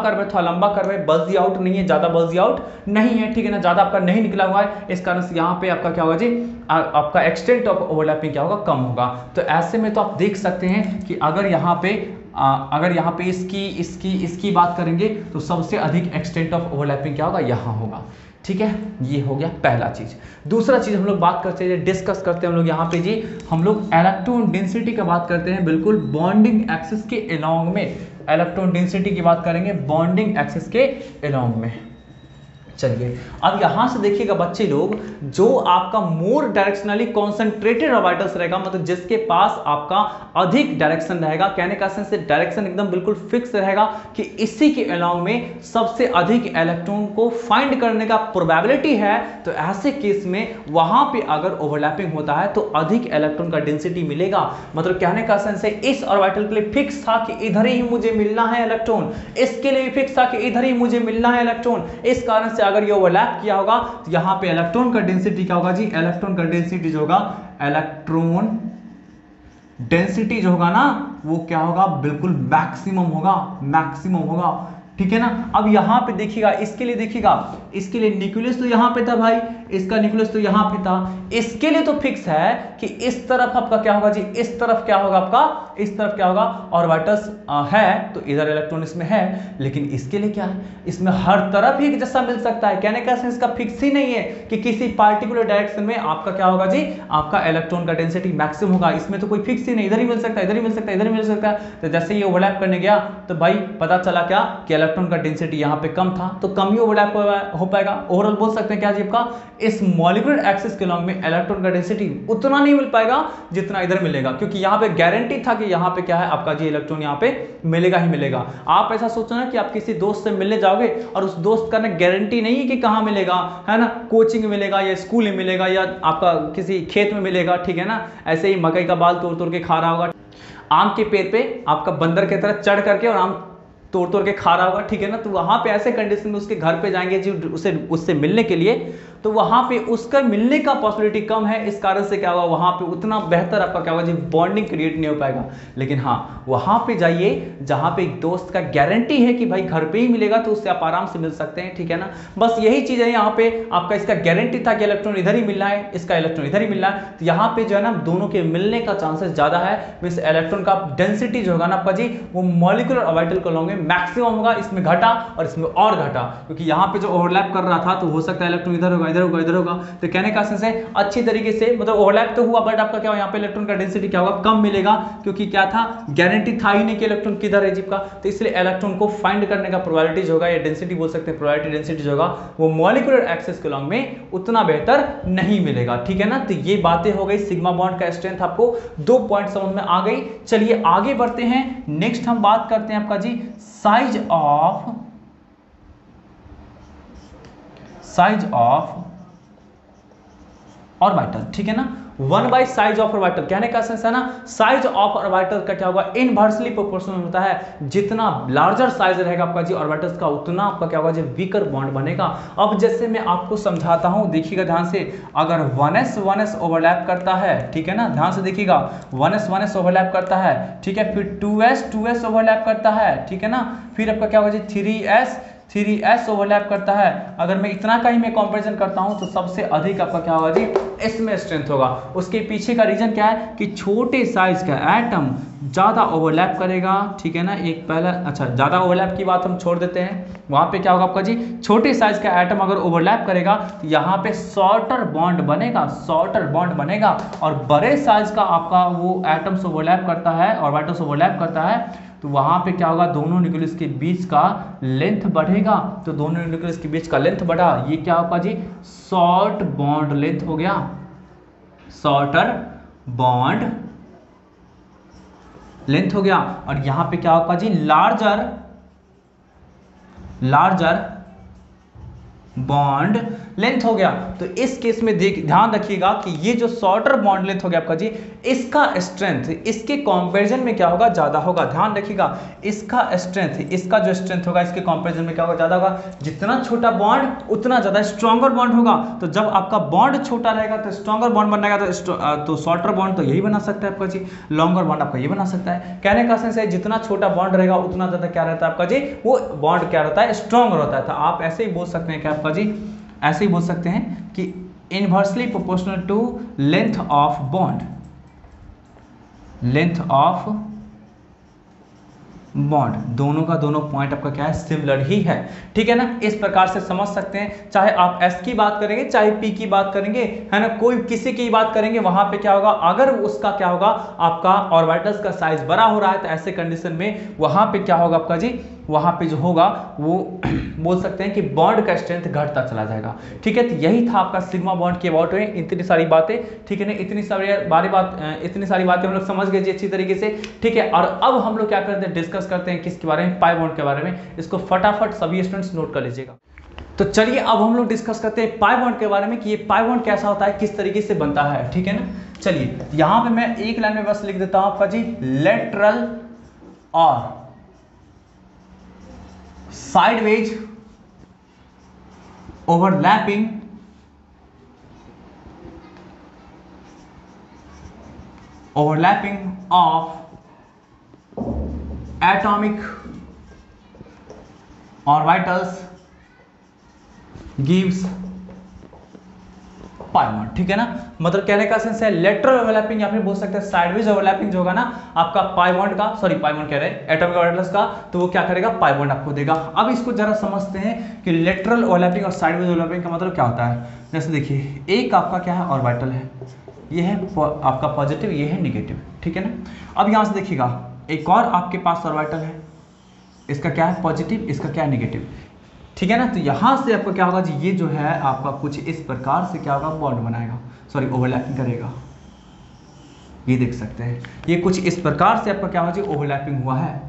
कर्व है, बल्जी आउट नहीं है, ज्यादा बल्जी आउट नहीं है, ठीक है ना, ज्यादा आपका नहीं निकला हुआ है, इस कारण से यहाँ पे आपका क्या होगा जी, आपका एक्सटेंट ऑफ ओवरलैपिंग क्या होगा, कम होगा। तो ऐसे में तो आप देख सकते हैं कि अगर यहाँ पे इसकी बात करेंगे तो सबसे अधिक एक्सटेंट ऑफ ओवरलैपिंग क्या होगा, यहाँ होगा, ठीक है। ये हो गया पहला चीज। दूसरा चीज हम लोग बात करते हैं, डिस्कस करते हैं हम लोग यहाँ पे जी, हम लोग इलेक्ट्रॉन डेंसिटी का बात करते हैं, बिल्कुल बॉन्डिंग एक्सिस के अलोंग में इलेक्ट्रॉन डेंसिटी की बात करेंगे, बॉन्डिंग एक्सिस के अलोंग में। चलिए अब यहां से देखिएगा बच्चे लोग, जो आपका मोर डायरेक्शनली कॉन्सेंट्रेटेड ऑर्बिटल्स रहेगा, मतलब जिसके पास आपका अधिक डायरेक्शन रहेगा, कहने का सेंस डायरेक्शन एकदम बिल्कुल फिक्स रहेगा कि इसी के अलोंग में सबसे अधिक इलेक्ट्रॉन को फाइंड करने का प्रोबेबिलिटी है, तो ऐसे केस में वहां पे अगर ओवरलैपिंग होता है तो अधिक इलेक्ट्रॉन का डेंसिटी मिलेगा। मतलब कहने का सेंस है इस ऑर्बिटल के लिए फिक्स था कि इधर ही मुझे मिलना है इलेक्ट्रॉन, इसके लिए फिक्स था कि इधर ही मुझे मिलना है इलेक्ट्रॉन, इस कारण से अगर ये ओवरलैप किया होगा तो यहां पे इलेक्ट्रॉन का डेंसिटी क्या होगा जी, इलेक्ट्रॉन का डेंसिटी जो होगा, इलेक्ट्रॉन डेंसिटी जो होगा ना वो क्या होगा, बिल्कुल मैक्सिमम होगा, ठीक है ना। अब यहां पे देखिएगा, इसके लिए देखिएगा, इसके लिए न्यूक्लियस तो यहां पे था भाई, इसका न्यूक्लियस तो यहां पे था, इसके लिए तो फिक्स है कि इस तरफ आपका क्या होगा जी, इस तरफ क्या होगा आपका, इस तरफ क्या होगा, ऑर्बिटल्स है तो इधर इलेक्ट्रॉन इसमें है, लेकिन इसके लिए क्या है, इसमें हर तरफ ही जैसा मिल सकता है, कहने का सेंस का फिक्स ही नहीं है कि किसी पार्टिकुलर डायरेक्शन में आपका क्या होगा जी, आपका इलेक्ट्रॉन का डेंसिटी मैक्सिमम होगा, इसमें तो कोई फिक्स ही नहीं, इधर ही मिल सकता है, इधर ही मिल सकता है, इधर ही मिल सकता है। तो जैसे ये ओवरलैप करने गया तो भाई पता चला क्या कि इलेक्ट्रॉन का डेंसिटी यहाँ पे कम था, तो कम ही ओवरलैप हो पाएगा। ओवरऑल बोल सकते हैं क्या जी, आपका इस मॉलिक्यूलर एक्सिस के लॉन्ग में इलेक्ट्रॉन का डेंसिटी उतना नहीं मिल पाएगा जितना इधर मिलेगा, क्योंकि यहाँ पे गारंटी था कि यहाँ पे क्या है आपका जी, इलेक्ट्रॉन यहाँ पे मिलेगा ही मिलेगा। आप ऐसा सोचो ना कि आप किसी दोस्त से मिलने जाओगे और उस दोस्त का ना गारंटी नहीं है कि कहाँ मिलेगा, है ना, कोचिंग में मिलेगा या स्कूल में मिलेगा या आपका किसी खेत में मिलेगा, ठीक है ना। ऐसे ही मकई का बाल तोड़ तोड़ के खा रहा होगा, आम के पेड़ पे आपका बंदर की तरह चढ़ करके और आम तोड़ तोड़ के खा रहा होगा, ठीक है ना। तो वहां पे ऐसे कंडीशन में उसके घर पे जाएंगे जी उससे मिलने के लिए, तो वहां पे उसका मिलने का पॉसिबिलिटी कम है, इस कारण से क्या होगा, वहां पे उतना बेहतर आपका क्या होगा जी, बॉन्डिंग क्रिएट नहीं हो पाएगा। लेकिन हाँ वहां पे जाइए जहां पे एक दोस्त का गारंटी है कि भाई घर पे ही मिलेगा, तो उससे आप आराम से मिल सकते हैं, ठीक है ना। बस यही चीज है, यहाँ पे आपका इसका गारंटी था कि इलेक्ट्रॉन इधर ही मिलना है, इसका इलेक्ट्रॉन इधर ही मिलना है, तो यहाँ पे जो है ना दोनों के मिलने का चांसेस ज्यादा है। इस इलेक्ट्रॉन का डेंसिटी जो होगा ना आपका जी, वो मॉलिक्यूलर ऑर्बिटल के लॉन्ग में मैक्सिमम होगा, इसमें घटा और इसमें और घटा, क्योंकि यहाँ पे जो ओवरलैप कर रहा था तो हो सकता है इलेक्ट्रॉन इधर होगा, इधर होगा, इधर होगा। तो कहने का सेंस है अच्छी तरीके से, मतलब ओवरलैप तो हुआ बट आपका क्या यहाँ पे इलेक्ट्रॉन का डेंसिटी क्या होगा, कम मिलेगा, क्योंकि क्या था, गारंटी था ही नहीं कि इलेक्ट्रॉन किधर है जीप का। तो इसलिए इलेक्ट्रॉन को फाइंड करने का प्रोबेबिलिटी जो होगा, या डेंसिटी बोल सकते हैं, प्रोबेबिलिटी डेंसिटी जो होगा, वो मॉलिक्यूलर एक्सिस के लॉन्ग में उतना बेहतर नहीं मिलेगा, ठीक है ना। तो ये बातें हो गई, सिग्मा बॉन्ड का स्ट्रेंथ आपको 2 पॉइंट समझ में आ गई। चलिए आगे बढ़ते हैं, नेक्स्ट हम बात करते हैं आपका जी साइज ऑफ ऑर्बिटल, ठीक है ना। 1 बाई साइज ऑफ ऑर्बिटल, कहने का सेंस है ना, साइज ऑफ ऑर्बिटल का क्या होगा, इनवर्सली प्रोपोर्शनल होता है, जितना लार्जर साइज रहेगा आपका जी ऑर्बिटल्स का, उतना आपका क्या होगा जी, वीकर बॉन्ड बनेगा। अब जैसे मैं आपको समझाता हूं, देखिएगा ध्यान से, अगर 1s ओवरलैप करता है, ठीक है ना, ध्यान से देखिएगा, 1s ओवरलैप करता है, ठीक है, फिर 2s ओवरलैप करता है, ठीक है ना, फिर आपका क्या होगा जी, 3s ओवरलैप करता है। अगर मैं इतना का ही मैं कंपैरिजन करता हूं तो सबसे अधिक आपका क्या होगा जी, इसमें स्ट्रेंथ होगा। उसके पीछे का रीजन क्या है कि छोटे साइज का एटम ज़्यादा ओवरलैप करेगा, ठीक है ना। एक पहला, अच्छा ज़्यादा ओवरलैप की बात हम छोड़ देते हैं, वहाँ पे क्या होगा आपका जी, छोटे साइज का एटम अगर ओवरलैप करेगा तो यहाँ पे शॉर्टर बॉन्ड बनेगा, शॉर्टर बॉन्ड बनेगा। और बड़े साइज का आपका वो एटम्स ओवरलैप करता है, ऑर्बिटल्स ओवरलैप करता है, तो वहाँ पे क्या होगा, दोनों न्यूक्लियस के बीच का लेंथ बढ़ेगा। तो दोनों न्यूक्लियस के बीच का लेंथ बढ़ा, ये क्या होगा जी, शॉर्ट बॉन्ड लेंथ हो गया, शॉर्टर बॉन्ड लेंथ हो गया। और यहां पे क्या होगा जी, लार्जर बॉन्ड लेंथ हो गया। तो इस केस में ध्यान रखिएगा कि ये जो शॉर्टर बॉन्ड लेंथ हो गया आपका जी, इसका स्ट्रेंथ इसके कंपैरिजन में क्या होगा, ज्यादा होगा। ध्यान रखिएगा, इसका स्ट्रेंथ, इसका जो स्ट्रेंथ होगा इसके कंपैरिजन में क्या होगा, ज्यादा होगा। जितना छोटा बॉन्ड उतना ज्यादा स्ट्रॉन्गर बॉन्ड होगा। तो जब आपका बॉन्ड छोटा रहेगा तो स्ट्रॉन्गर बॉन्ड बनेगा, तो शॉर्टर बॉन्ड तो यही बना सकता है आपका जी, लॉन्गर बॉन्ड आपका ये बना सकता है। कहने का सेंस है जितना छोटा बॉन्ड रहेगा उतना ज्यादा क्या रहता है आपका जी, वो बॉन्ड क्या रहता है, स्ट्रॉन्गर होता है। तो आप ऐसे ही बोल सकते हैं कि आपका जी, ऐसे ही बोल सकते हैं कि inversely proportional to length of bond, length of bond, दोनों का दोनों पॉइंट आपका क्या है, सिमिलर ही है, ठीक है ना। इस प्रकार से समझ सकते हैं, चाहे आप s की बात करेंगे चाहे p की बात करेंगे, है ना, कोई किसी की बात करेंगे, वहां पे क्या होगा, अगर उसका क्या होगा, आपका ऑर्बिटल्स का साइज बड़ा हो रहा है तो ऐसे कंडीशन में वहां पे क्या होगा आपका जी, वहां पे जो होगा वो बोल सकते हैं कि बॉन्ड का स्ट्रेंथ घटता चला जाएगा, ठीक है। तो यही था आपका सिग्मा बॉन्ड के अबाउट में, इतनी सारी बातें, ठीक है ना, इतनी सारी बातें हम लोग समझ गए जी अच्छी तरीके से, ठीक है। और अब हम लोग क्या करते हैं, डिस्कस करते हैं किसके बारे में, पाई बॉन्ड के बारे में। इसको फटाफट सभी स्टूडेंट्स नोट कर लीजिएगा। तो चलिए अब हम लोग डिस्कस करते हैं पाई बॉन्ड के बारे में कि ये पाई बॉन्ड कैसा होता है, किस तरीके से बनता है, ठीक है ना। चलिए यहां पे मैं एक लाइन में बस लिख देता हूं आपका जी, लेटरल और sideways overlapping of atomic orbitals gives pi bond, ठीक है ना। मतलब कहने का सेंस है लेटरल ओवरलैपिंग या फिर बोल सकते हैं साइडवेज ओवरलैपिंग जो होगा ना आपका पाई बॉन्ड का, सॉरी पाई बॉन्ड कह रहे हैं, एटॉमिक ऑर्बिटल्स का, तो वो क्या करेगा, पाई बॉन्ड आपको देगा। अब इसको जरा समझते हैं कि लेटरल ओवरलैपिंग और साइडवेज ओवरलैपिंग का मतलब क्या होता है। जैसे देखिए, एक आपका क्या है, ऑर्बिटल है, ये है आपका पॉजिटिव, ये है निगेटिव, ठीक है ना। अब यहां से देखिएगा, एक और आपके पास ऑर्बिटल है, इसका क्या है, पॉजिटिव, इसका क्या है, निगेटिव, ठीक है ना। तो यहां से आपका क्या होगा जी, ये जो है आपका कुछ इस प्रकार से क्या होगा, बॉन्ड बनाएगा, सॉरी ओवरलैपिंग करेगा, ये देख सकते हैं, ये कुछ इस प्रकार से आपका क्या होगा जी, ओवरलैपिंग हुआ है,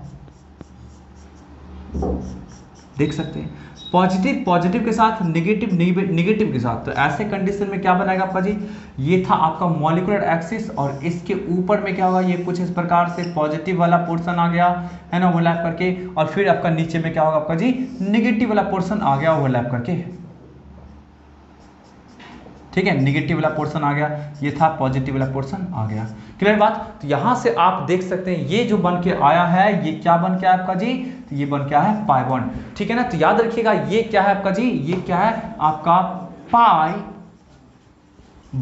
देख सकते हैं। पॉजिटिव पॉजिटिव के साथ, निगेटिव निगेटिव के साथ, तो ऐसे कंडीशन में क्या बनाएगा आपका जी, ये था आपका मॉलिक्यूलर एक्सिस, और इसके ऊपर में क्या होगा, ये कुछ इस प्रकार से पॉजिटिव वाला पोर्शन आ गया, है ना, ओवरलैप करके, और फिर आपका नीचे में क्या होगा आपका जी, निगेटिव वाला पोर्शन आ गया ओवरलैप करके, ठीक है, निगेटिव वाला पोर्शन आ गया, ये था पॉजिटिव वाला पोर्शन आ गया, क्लियर बात। तो यहां से आप देख सकते हैं ये जो बन के आया है, ये क्या बन के आया आपका जी, तो ये बन के आया है पाई बॉन्ड, ठीक है ना। तो याद रखिएगा ये क्या है आपका जी, ये क्या है आपका पाई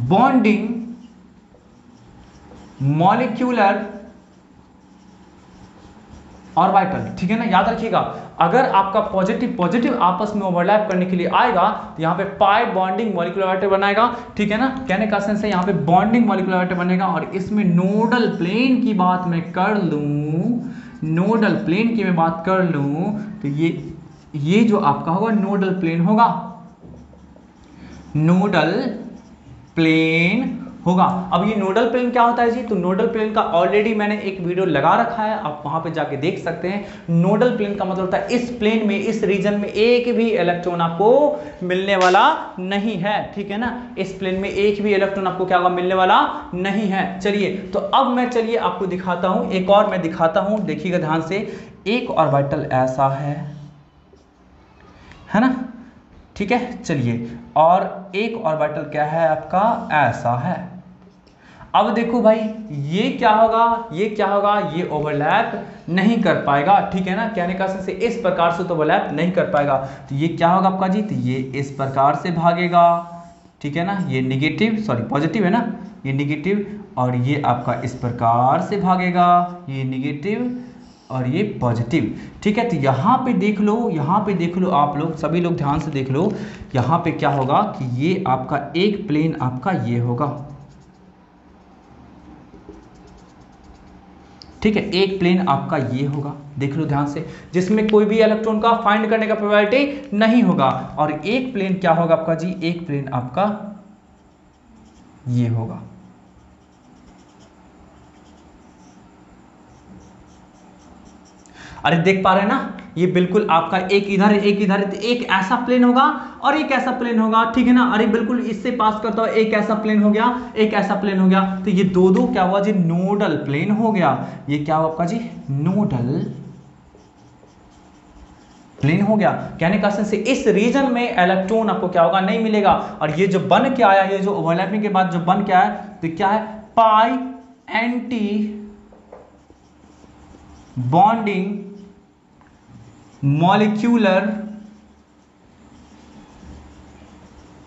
बॉन्डिंग मॉलिक्यूलर ऑर्बिटल, ठीक है ना। याद रखिएगा, अगर आपका पॉजिटिव पॉजिटिव आपस में ओवरलैप करने के लिए आएगा तो यहाँ पे पाई बॉन्डिंग मॉलिक्यूलर ऑर्बिटल बनाएगा, ठीक है ना। कहने का सेंस है यहाँ पे बॉन्डिंग मॉलिक्यूलर ऑर्बिटल बनेगा, और इसमें नोडल प्लेन की बात मैं कर लूं, नोडल प्लेन की मैं बात कर लूं, तो ये जो आपका होगा नोडल प्लेन होगा, नोडल प्लेन होगा। अब ये नोडल प्लेन क्या होता है जी, तो नोडल प्लेन का ऑलरेडी मैंने एक वीडियो लगा रखा है, आप वहां पे जाके देख सकते हैं। नोडल प्लेन का मतलब होता है इस प्लेन में, इस रीजन में एक भी इलेक्ट्रॉन आपको मिलने वाला नहीं है, ठीक है ना। इस प्लेन में एक भी इलेक्ट्रॉन आपको क्या होगा, मिलने वाला नहीं है। चलिए तो अब मैं चलिए आपको दिखाता हूं, एक और मैं दिखाता हूं, देखिएगा ध्यान से। एक ऑर्बिटल ऐसा है ना, ठीक है। चलिए, और एक ऑर्बिटल क्या है आपका, ऐसा है। अब देखो भाई ये क्या होगा, ये क्या होगा, ये ओवरलैप नहीं कर पाएगा, ठीक है ना। कहने का सेंस इस प्रकार से तो ओवरलैप नहीं कर पाएगा, तो ये क्या होगा आपका जी, तो ये इस प्रकार से भागेगा, ठीक है ना। ये निगेटिव, सॉरी पॉजिटिव है ना, ये निगेटिव, और ये आपका इस प्रकार से भागेगा, ये निगेटिव और ये पॉजिटिव, ठीक है। तो यहाँ पे देख लो, यहाँ पे देख लो, आप लोग सभी लोग ध्यान से देख लो, यहाँ पे क्या होगा कि ये आपका एक प्लेन आपका ये होगा, ठीक है, एक प्लेन आपका ये होगा, देख लो ध्यान से, जिसमें कोई भी इलेक्ट्रॉन का फाइंड करने का प्रोबेबिलिटी नहीं होगा। और एक प्लेन क्या होगा आपका जी, एक प्लेन आपका ये होगा, अरे देख पा रहे हैं ना, ये बिल्कुल आपका एक इधर है, एक इधर है, तो एक ऐसा प्लेन होगा और एक ऐसा प्लेन होगा, ठीक है ना। अरे बिल्कुल इससे पास करता हुआ एक ऐसा प्लेन हो गया, एक ऐसा प्लेन हो गया, तो ये दो दो क्या हुआ जी, नोडल प्लेन हो गया। ये क्या हुआ आपका जी, नोडल प्लेन हो गया। कहने का सेंस इस रीजन में इलेक्ट्रॉन आपको क्या होगा, नहीं मिलेगा। और ये जो बन के आया, ये जो ओवरलैपिंग के बाद जो बन के आया, तो क्या है, पाई एंटी बॉन्डिंग मॉलिक्यूलर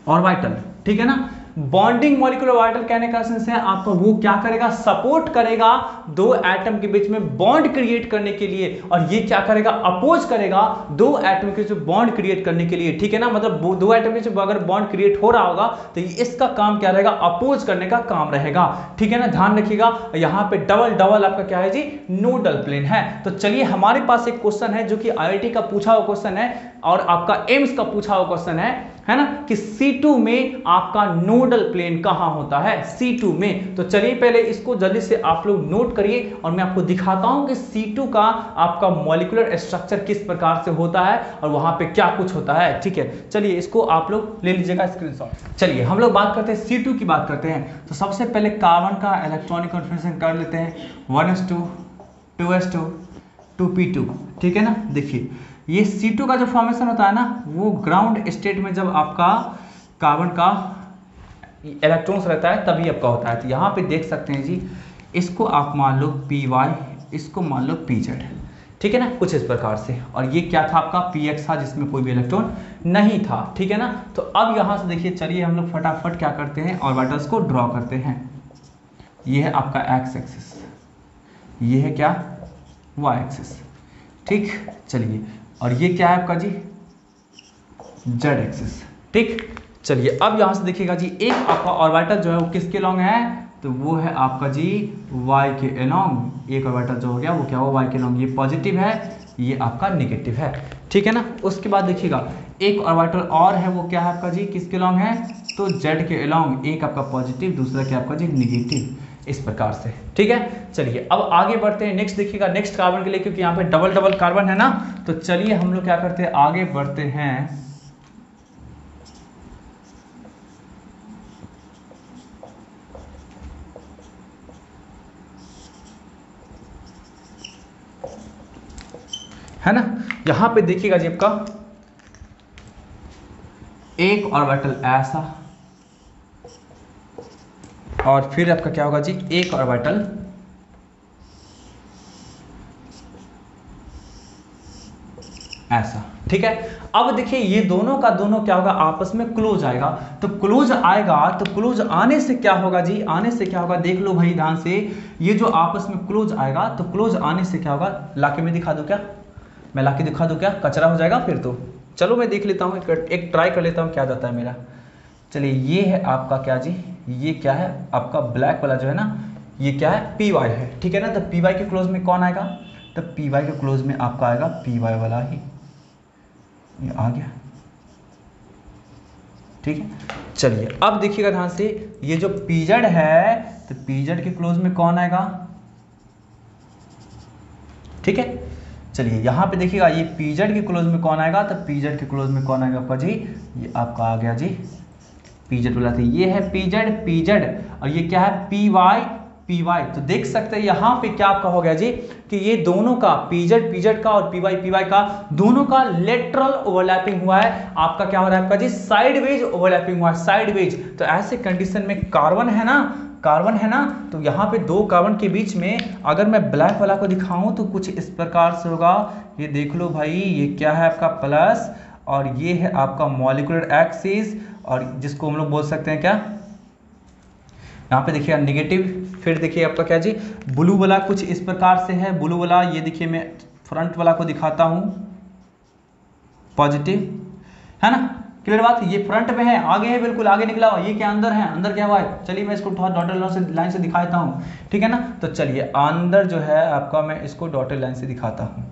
ऑर्बिटल, ठीक है ना। बॉन्डिंग मॉलिक्यूलर ऑर्बिटल कहने का सेंस है आपका वो क्या करेगा, सपोर्ट करेगा दो एटम के बीच में बॉन्ड क्रिएट करने के लिए, और ये क्या करेगा, अपोज करेगा दो एटम के बीच बॉन्ड क्रिएट करने के लिए, ठीक है ना। मतलब दो एटम के बीच अगर बॉन्ड क्रिएट हो रहा होगा तो इसका काम क्या रहेगा, अपोज करने का काम रहेगा, ठीक है ना। ध्यान रखिएगा, यहाँ पे डबल डबल आपका क्या है जी, नोडल प्लेन है। तो चलिए हमारे पास एक क्वेश्चन है जो कि आईआईटी का पूछा हुआ क्वेश्चन है और आपका एम्स का पूछा हुआ क्वेश्चन है ना, कि C2 में आपका नोडल प्लेन कहां होता है, C2 में। तो चलिए पहले इसको जल्दी से आप लोग नोट करिए और मैं आपको दिखाता हूं कि C2 का आपका मॉलिक्यूलर स्ट्रक्चर किस प्रकार से होता है और वहां पे क्या कुछ होता है, ठीक है। चलिए इसको आप लोग ले लीजिएगा स्क्रीनशॉट। चलिए हम लोग बात करते हैं C2 की बात करते हैं। तो सबसे पहले कार्बन का इलेक्ट्रॉनिक कॉन्फ़िगरेशन कर लेते हैं, 1s2 2s2 2p2, ठीक है ना। देखिए ये C2 का जो फॉर्मेशन होता है ना, वो ग्राउंड स्टेट में जब आपका कार्बन का इलेक्ट्रॉन्स रहता है तभी आपका होता है। तो यहाँ पे देख सकते हैं जी, इसको आप मान लो py, इसको मान लो pz, ठीक है ना, कुछ इस प्रकार से। और ये क्या था आपका px था, जिसमें कोई भी इलेक्ट्रॉन नहीं था, ठीक है ना। तो अब यहाँ से देखिए, चलिए हम लोग फटाफट क्या करते हैं, ऑर्बिटल्स को ड्रॉ करते हैं। ये है आपका एक्स एक्सिस, ये है क्या, वाई एक्सिस, ठीक। चलिए और ये क्या है आपका जी, जेड एक्सिस, ठीक। चलिए अब यहां से देखिएगा जी, एक आपका ऑर्बिटल जो है वो किसके लॉन्ग है, तो वो है आपका जी वाई के अलोंग। एक ऑर्बिटल जो हो गया वो क्या हुआ, वाई के अलोंग, ये पॉजिटिव है, ये आपका नेगेटिव है, ठीक है ना। उसके बाद देखिएगा एक ऑर्बिटल और है, वो क्या है आपका जी, किसके अलोंग है, तो जेड के अलोंग, एक आपका पॉजिटिव, दूसरा क्या आपका जी नेगेटिव, इस प्रकार से, ठीक है। चलिए अब आगे बढ़ते हैं, नेक्स्ट देखिएगा, नेक्स्ट कार्बन के लिए, क्योंकि यहाँ पे डबल डबल कार्बन है ना। तो चलिए हम लोग क्या करते हैं, आगे बढ़ते हैं। है ना, यहां पे देखिएगा जी आपका एक ऑर्बिटल ऐसा, और फिर आपका क्या होगा जी, एक ऑर्बिटल ऐसा, ठीक है। अब देखिए ये दोनों का दोनों क्या होगा, आपस में क्लोज आएगा। तो क्लोज आएगा, तो क्लोज आने से क्या होगा जी, आने से क्या होगा, देख लो भाई ध्यान से, ये जो आपस में क्लोज आएगा, तो क्लोज आने से क्या होगा, लाके मैं दिखा दूं क्या, मैं लाके दिखा दूं क्या, कचरा हो जाएगा फिर तो। चलो मैं देख लेता हूँ, एक ट्राई कर लेता हूँ क्या जाता है मेरा। चलिए ये है आपका क्या जी, ये क्या है आपका ब्लैक वाला जो है ना, ये क्या है, py है, ठीक है ना। तो py के क्लोज में कौन आएगा, तो py के क्लोज में आपका आएगा py वाला ही, ये आ गया, ठीक है। चलिए अब देखिएगा ध्यान से, ये जो pz है, तो pz के क्लोज में कौन आएगा, ठीक है। चलिए यहाँ पे देखिएगा, ये pz के क्लोज में कौन आएगा, तो pz के क्लोज में कौन आएगा आपका जी, ये आपका आ गया जी pz वाला। तो ये है pz, और ये क्या है py। तो देख सकते हैं यहाँ पे क्या आपका हो गया जी, कि ये दोनों का pz का और py का दोनों का लेटरल ओवरलैपिंग हुआ है। आपका क्या हो रहा है आपका जी, साइडवेज ओवरलैपिंग हुआ है, साइडवेज। तो ऐसे कंडीशन में कार्बन है ना, कार्बन है ना, तो यहाँ पे दो कार्बन के बीच में अगर मैं ब्लैक वाला को दिखाऊं तो कुछ इस प्रकार से होगा। ये देख लो भाई, ये क्या है आपका प्लस और ये है आपका मॉलिक्यूलर एक्सिस, और जिसको हम लोग बोल सकते हैं क्या, यहाँ पे देखिएगा नेगेटिव। फिर देखिए आपका क्या जी, ब्लू वाला कुछ इस प्रकार से है। ब्लू वाला ये देखिए, मैं फ्रंट वाला को दिखाता हूँ, पॉजिटिव है ना, क्लियर बात। ये फ्रंट में है, आगे है, बिल्कुल आगे निकला हुआ। ये क्या अंदर है, अंदर क्या हुआ है, चलिए मैं इसको थोड़ा डॉटेड लाइन से दिखाता हूँ, ठीक है ना। तो चलिए अंदर जो है आपका, मैं इसको डॉटेड लाइन से दिखाता हूँ,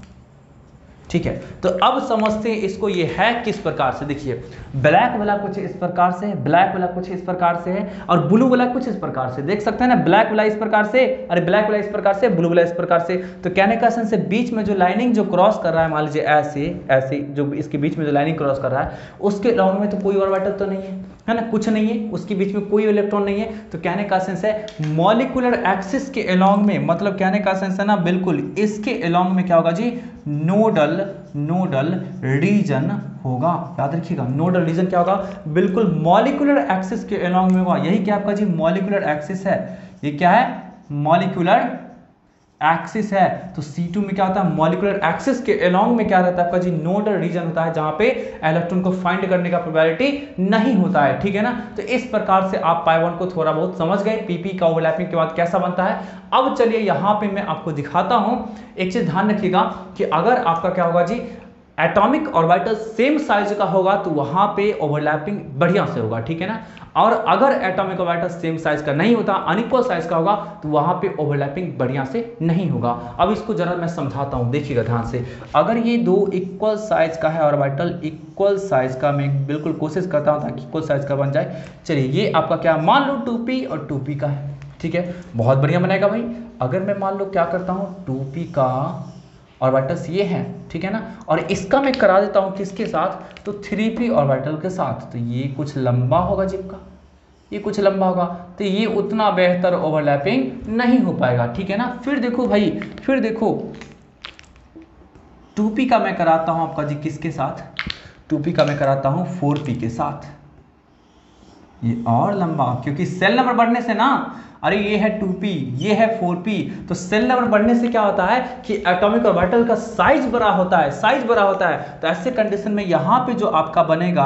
ठीक है। तो अब समझते हैं इसको, ये है किस प्रकार से। देखिए ब्लैक वाला कुछ इस प्रकार से है, ब्लैक वाला कुछ इस प्रकार से है, और ब्लू वाला कुछ इस प्रकार से, देख सकते हैं ना, ब्लैक वाला इस प्रकार से, अरे ब्लैक वाला इस प्रकार से, ब्लू वाला इस प्रकार से। तो कहने का सेंस है बीच में जो लाइनिंग जो क्रॉस कर रहा है, मान लीजिए ऐसे ऐसे, जो इसके बीच में जो लाइनिंग क्रॉस कर रहा है, उसके अलाउंड में तो कोई ऑर्बिटल तो नहीं है ना, कुछ नहीं है, उसके बीच में कोई इलेक्ट्रॉन नहीं है। तो कहने का सेंस है मॉलिक्यूलर एक्सिस के अलोंग में, मतलब कहने का सेंस है ना, बिल्कुल इसके अलोंग में क्या होगा जी, नोडल रीजन होगा। याद रखिएगा, नोडल रीजन क्या होगा, बिल्कुल मॉलिक्यूलर एक्सिस के अलोंग में होगा। यही क्या आपका जी मॉलिक्यूलर एक्सिस है। ये क्या है, मॉलिक्यूलर एक्सिस है। तो C2 में क्या होता है, मॉलिक्यूलर एक्सिस के अलोंग में क्या रहता है आपका जी, नोडल रीजन होता है, जहां पे इलेक्ट्रॉन को फाइंड करने का प्रोबेबिलिटी नहीं होता है, ठीक है ना। तो इस प्रकार से आप पाई बॉन्ड को थोड़ा बहुत समझ गए, PP का ओवरलैपिंग के बाद कैसा बनता है। अब चलिए यहां पे मैं आपको दिखाता हूं। एक चीज ध्यान रखिएगा कि अगर आपका क्या होगा जी, एटॉमिक ऑर्बिटल सेम साइज का होगा तो वहां पे ओवरलैपिंग बढ़िया से होगा, ठीक है ना। और अगर एटॉमिक ऑर्बिटल सेम साइज का नहीं होता, अनइक्वल साइज का होगा, तो वहां पे ओवरलैपिंग बढ़िया से नहीं होगा। अब इसको जरा मैं समझाता हूं, देखिएगा ध्यान से। अगर ये दो इक्वल साइज का है ऑर्बिटल, इक्वल साइज का, मैं बिल्कुल कोशिश करता हूं ताकि इक्वल साइज का बन जाए। चलिए ये आपका क्या, मान लो 2p और 2p का है, ठीक है, बहुत बढ़िया बनेगा भाई। अगर मैं मान लो क्या करता हूं, 2p का ऑर्बिटल्स ये है, ठीक है ना, और इसका मैं करा देता हूं किसके साथ, तो 3p ऑर्बिटल के साथ। तो ये कुछ लंबा होगा जिसका, ये कुछ लंबा होगा, तो ये उतना बेहतर ओवरलैपिंग नहीं हो पाएगा, ठीक है ना। फिर देखो भाई, फिर देखो 2p का मैं कराता हूं आपका जी किसके साथ, 2p का मैं कराता हूं 4p के साथ। ये और लंबा, क्योंकि सेल नंबर बढ़ने से ना, अरे ये है 2p, ये है 4p, तो सेल नंबर बढ़ने से क्या होता है कि एटॉमिक ऑर्बिटल का साइज बड़ा होता है, साइज बड़ा होता है। तो ऐसे कंडीशन में यहाँ पे जो आपका बनेगा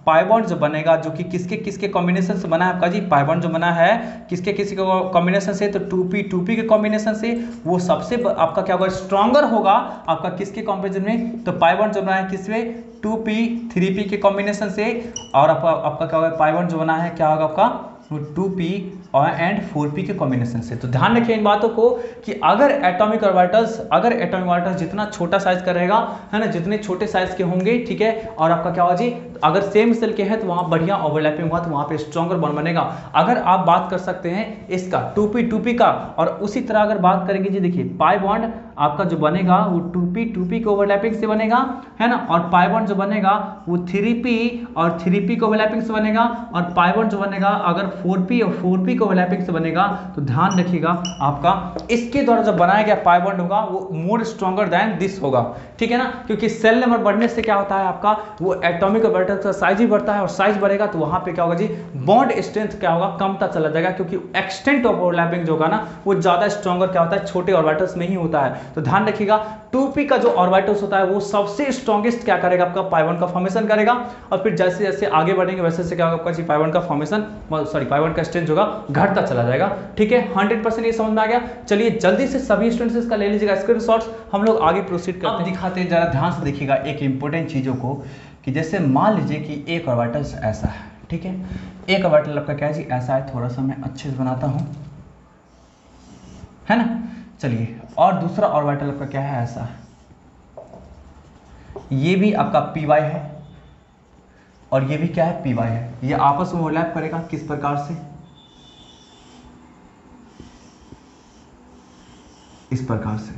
पाई बॉन्ड जो बनेगा, जो कि किसके किसके कॉम्बिनेशन से बना है आपका जी, पाई बॉन्ड जो बना है किसके किसके कॉम्बिनेशन से, तो 2p के कॉम्बिनेशन से, वो सबसे आपका क्या होगा, स्ट्रॉन्गर होगा आपका किसके कॉम्बिनेशन में, तो पाई बॉन्ड जो बना है किसमें, 2p 3p के कॉम्बिनेशन से। और आपका क्या होगा, पाई बॉन्ड जो बना है क्या होगा आपका, 2p और एंड 4p के कॉम्बिनेशन से। तो ध्यान रखिए इन बातों को कि अगर एटॉमिक ऑर्बिटल्स जितना छोटा साइज का रहेगा, है ना, जितने छोटे साइज के होंगे, ठीक है, और आपका क्या होगा जी, अगर सेम सेल के हैं तो वहां बढ़िया ओवरलैपिंग हुआ, तो वहां पे स्ट्रॉन्गर बॉन्ड बनेगा। अगर आप बात कर सकते हैं इसका 2p का, और उसी तरह अगर बात करेंगे जी, देखिए पाई बॉन्ड आपका जो बनेगा वो 2p के ओवरलैपिंग से बनेगा, है ना, और पाई बॉन्ड जो बनेगा वो 3p और 3p के ओवरलैपिंग से बनेगा, और पाई बॉन्ड जो बनेगा अगर 4p और 4p के ओवरलैपिंग से बनेगा, तो ध्यान रखिएगा आपका इसके द्वारा जो बनाया गया पाई बॉन्ड होगा वो मोर स्ट्रॉन्गर देन दिस होगा, ठीक है ना। क्योंकि सेल नंबर बढ़ने से क्या होता है आपका, वो एटॉमिक ऑर्बिटल का साइज ही बढ़ता है, और साइज बढ़ेगा तो वहां पे क्या होगा जी, बॉन्ड स्ट्रेंथ क्या होगा, कमता चला जाएगा, क्योंकि एक्सटेंट ऑफ ओवरलैपिंग जो होगा ना, वो ज्यादा स्ट्रॉन्गर क्या होता है, छोटे ऑर्बिटल्स में ही होता है। तो ध्यान रखिएगा 2p का जो ऑर्बिटल्स होता है वो सबसे स्ट्रॉन्गेस्ट क्या करेगा, आपका पाई बॉन्ड का फॉर्मेशन करेगा, और फिर जैसे जैसे आगे बढ़ेंगे वैसे से क्या होगा आपका जी, पाई बॉन्ड का फॉर्मेशन, सॉरी पाई बॉन्ड का स्ट्रेंथ होगा घटता चला जाएगा, ठीक है। 100% ये समझ में आ गया। चलिए जल्दी से सभी स्टूडेंट्स इसका ले लीजिएगा स्क्रीनशॉट्स, हम लोग आगे प्रोसीड करते हैं। दिखाते हैं, जरा ध्यान से देखिएगा एक इंपॉर्टेंट चीजों को, कि जैसे मान लीजिए कि एक ऑर्बिटल ऐसा है, ठीक है, एक ऑर्बिटल आपका क्या है जी, ऐसा है, थोड़ा सा मैं अच्छे से बनाता हूं, है ना। चलिए, और दूसरा ऑर्बिटल आपका क्या है, ऐसा, ये भी आपका py है, और ये भी क्या है, py है। ये आपस में ओवरलैप करेगा किस प्रकार से, इस प्रकार से,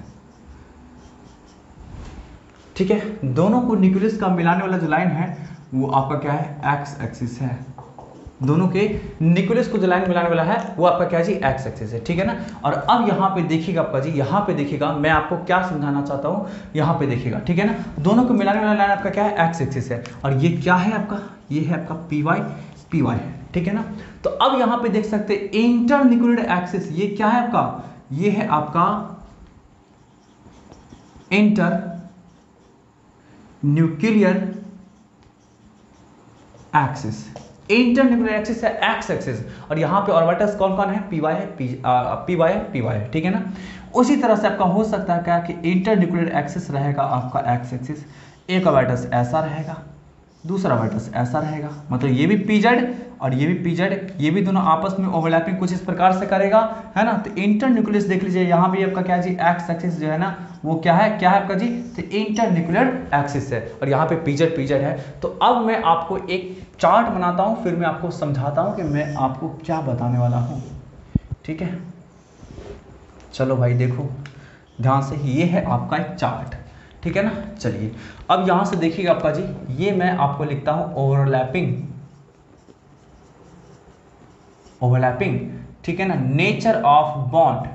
ठीक है। दोनों को न्यूक्लियस का मिलाने वाला जो लाइन है वो आपका क्या है, एक्स एक्सिस है। दोनों के न्यूक्लियस को जो लाइन मिलाने वाला है वो आपका क्या जी, एक्स एक्सिस है, ठीक है ना। और अब यहाँ पे देखिएगा आपका जी, यहाँ पे देखिएगा, मैं आपको क्या समझाना चाहता हूँ, यहाँ पे देखिएगा, ठीक है ना। दोनों को मिलाने वाला लाइन आपका क्या है, एक्स एक्सिस है, और ये क्या है आपका, ये है आपका py है, ठीक है ना। तो अब यहां पे देख सकते हैं इंटर न्यूक्लियर एक्सिस, ये क्या है आपका, ये है आपका inter nuclear axis. Inter nuclear axis है एक्स एक्सिस, और यहां पे ऑर्बिटल्स कौन कौन है, पी वाई है, पी वाई है, ठीक है ना। उसी तरह से आपका हो सकता है क्या कि इंटर न्यूक्लियर एक्सिस रहेगा आपका एक्स एक्सिस, एक ऑर्बिटल्स ऐसा रहेगा, दूसरा ऑर्बिटल्स ऐसा रहेगा, मतलब ये भी पीजेड और ये भी पीजेड, ये भी दोनों आपस में ओवरलैपिंग कुछ इस प्रकार से करेगा, है ना। तो इंटर न्यूक्लियस देख लीजिए, यहाँ भी आपका क्या जी, एक्स एक्सिस जो है ना वो क्या है आपका जी, तो इंटर न्यूक्लियर एक्सिस है, और यहाँ पे पीजेड पीजेड है। तो अब मैं आपको एक चार्ट बनाता हूँ, फिर मैं आपको समझाता हूँ कि मैं आपको क्या बताने वाला हूँ, ठीक है। चलो भाई देखो ध्यान से, ये है आपका एक चार्ट, ठीक है ना। चलिए अब यहां से देखिएगा आपका जी, ये मैं आपको लिखता हूं ओवरलैपिंग, ठीक है ना। नेचर ऑफ बॉन्ड,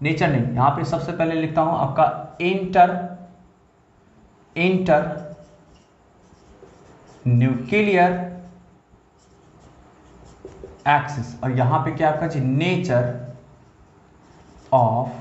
नेचर नहीं, यहां पे सबसे पहले लिखता हूं आपका इंटर न्यूक्लियर एक्सिस, और यहां पे क्या आपका जी, नेचर ऑफ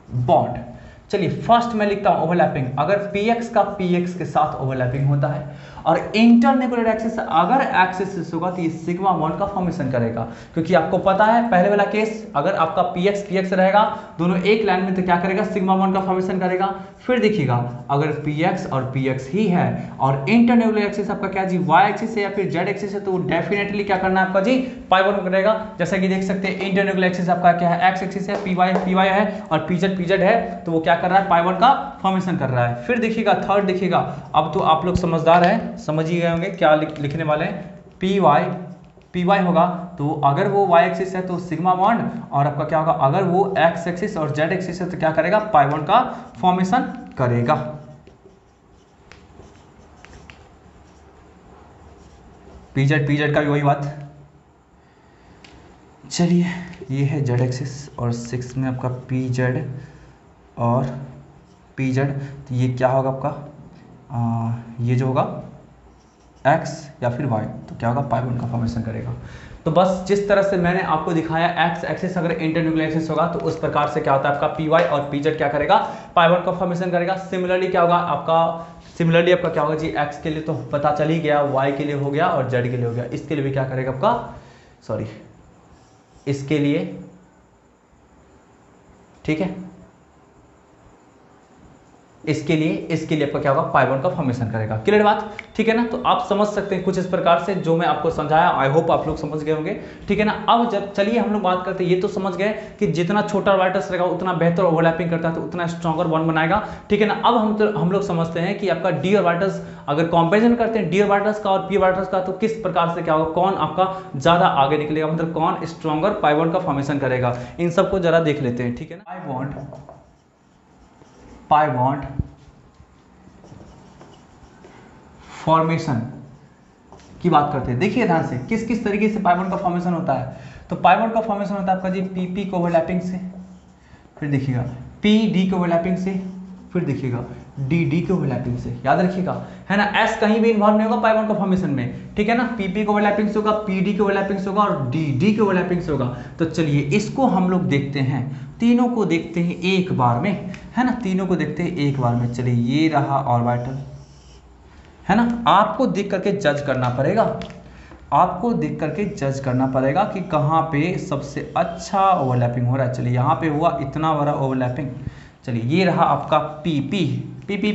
बॉन्ड। चलिए फर्स्ट मैं लिखता हूं ओवरलैपिंग, अगर px का px के साथ ओवरलैपिंग होता है, और इंटरन्यूक्लियर एक्सिस अगर एक्सिस होगा तो ये सिग्मा बॉन्ड का फॉर्मेशन करेगा, क्योंकि आपको पता है पहले वाला केस, अगर आपका px रहेगा दोनों एक लाइन में तो क्या करेगा, सिग्मा बॉन्ड का फॉर्मेशन करेगा। फिर देखिएगा अगर px और px ही है और इंटरन्यूक्लियर एक्सिस आपका क्या जी, y एक्सिस है या फिर z एक्सिस है, तो डेफिनेटली क्या करना है आपका जी, पाई बॉन्ड करेगा। जैसा कि देख सकते हैं इंटरन्यूक्लियर एक्सिस आपका क्या है, x एक्सिस है, py है, और pz है, तो वो क्या कर रहा है, पाई बॉन्ड का फॉर्मेशन कर रहा है। फिर देखिएगा थर्ड देखिएगा, अब तो आप लोग समझदार हैं, समझ ही गए होंगे क्या लिखने वाले हैं, पी वाई होगा, तो अगर वो y एक्सिस है तो सिग्मा बॉन्ड, और आपका क्या होगा, अगर वो x एक्सिस और z एक्सिस है तो क्या करेगा, पाई बॉन्ड का फॉर्मेशन करेगा। पीजेड का भी वही बात। चलिए ये है z एक्सिस और 6 में आपका pz और pz, तो ये क्या होगा आपका, ये जो होगा x या फिर y, तो क्या होगा, पाई बॉन्ड का फॉर्मेशन करेगा। तो बस जिस तरह से मैंने आपको दिखाया x एक्सिस अगर इंटरन्यूक्लियर एक्सिस होगा तो उस प्रकार से क्या होता है आपका py और pz क्या करेगा, पाई बॉन्ड का फॉर्मेशन करेगा। सिमिलरली क्या होगा आपका, आपका क्या होगा जी, x के लिए तो पता चल ही गया, y के लिए हो गया और z के लिए हो गया, इसके लिए भी क्या करेगा आपका, सॉरी इसके लिए, ठीक है, इसके लिए आपका क्या होगा, पाई बॉन्ड का फॉर्मेशन करेगा। क्लियर बात, ठीक है ना। तो आप समझ सकते हैं कुछ इस प्रकार से जो मैं आपको समझाया, आई होप आप लोग समझ गए होंगे, ठीक है ना। अब जब चलिए हम लोग बात करते हैं, ये तो समझ गए कि जितना छोटा ऑर्बिटल्स रहेगा उतना बेहतर ओवरलैपिंग करता है, तो उतना स्ट्रॉन्गर बॉन्ड बनाएगा, ठीक है ना। अब हम लोग समझते हैं कि आपका डी ऑर्बिटल्स अगर कंपैरिजन करते हैं डी ऑर्बिटल्स का और पी ऑर्बिटल्स का, तो किस प्रकार से क्या होगा, कौन आपका ज्यादा आगे निकलेगा, मतलब कौन स्ट्रॉन्गर पाई बॉन्ड का फॉर्मेशन करेगा, इन सबको जरा देख लेते हैं, ठीक है ना। पाई बॉन्ड फॉर्मेशन की बात करते हैं, देखिए ध्यान से किस किस तरीके से पाई बॉन्ड का फॉर्मेशन होता है। तो पाई बॉन्ड का फॉर्मेशन होता है आपका जी पी को ओवरलैपिंग से, फिर देखिएगा पी डी को ओवरलैपिंग से, फिर देखिएगा डी डी के ओवरलैपिंग से, याद रखिएगा, है ना। एस कहीं भी इन्वॉल्व नहीं होगा पाई बॉन्ड का फॉर्मेशन में, ठीक है ना। पी को ओवरलैपिंग से होगा, पी डी के ओवरलैपिंग से होगा और डी डी के ओवरलैपिंग से होगा। तो चलिए इसको हम लोग देखते हैं, तीनों को देखते हैं एक बार में, है ना, तीनों को देखते हैं एक बार में। चलिए ये रहा ऑर्बिटल, है ना। आपको देख करके जज करना पड़ेगा, आपको देख करके जज करना पड़ेगा कि कहाँ पे सबसे अच्छा ओवरलैपिंग हो रहा है। चलिए यहाँ पे हुआ इतना बड़ा ओवरलैपिंग, चलिए ये रहा आपका पी पी पी पी,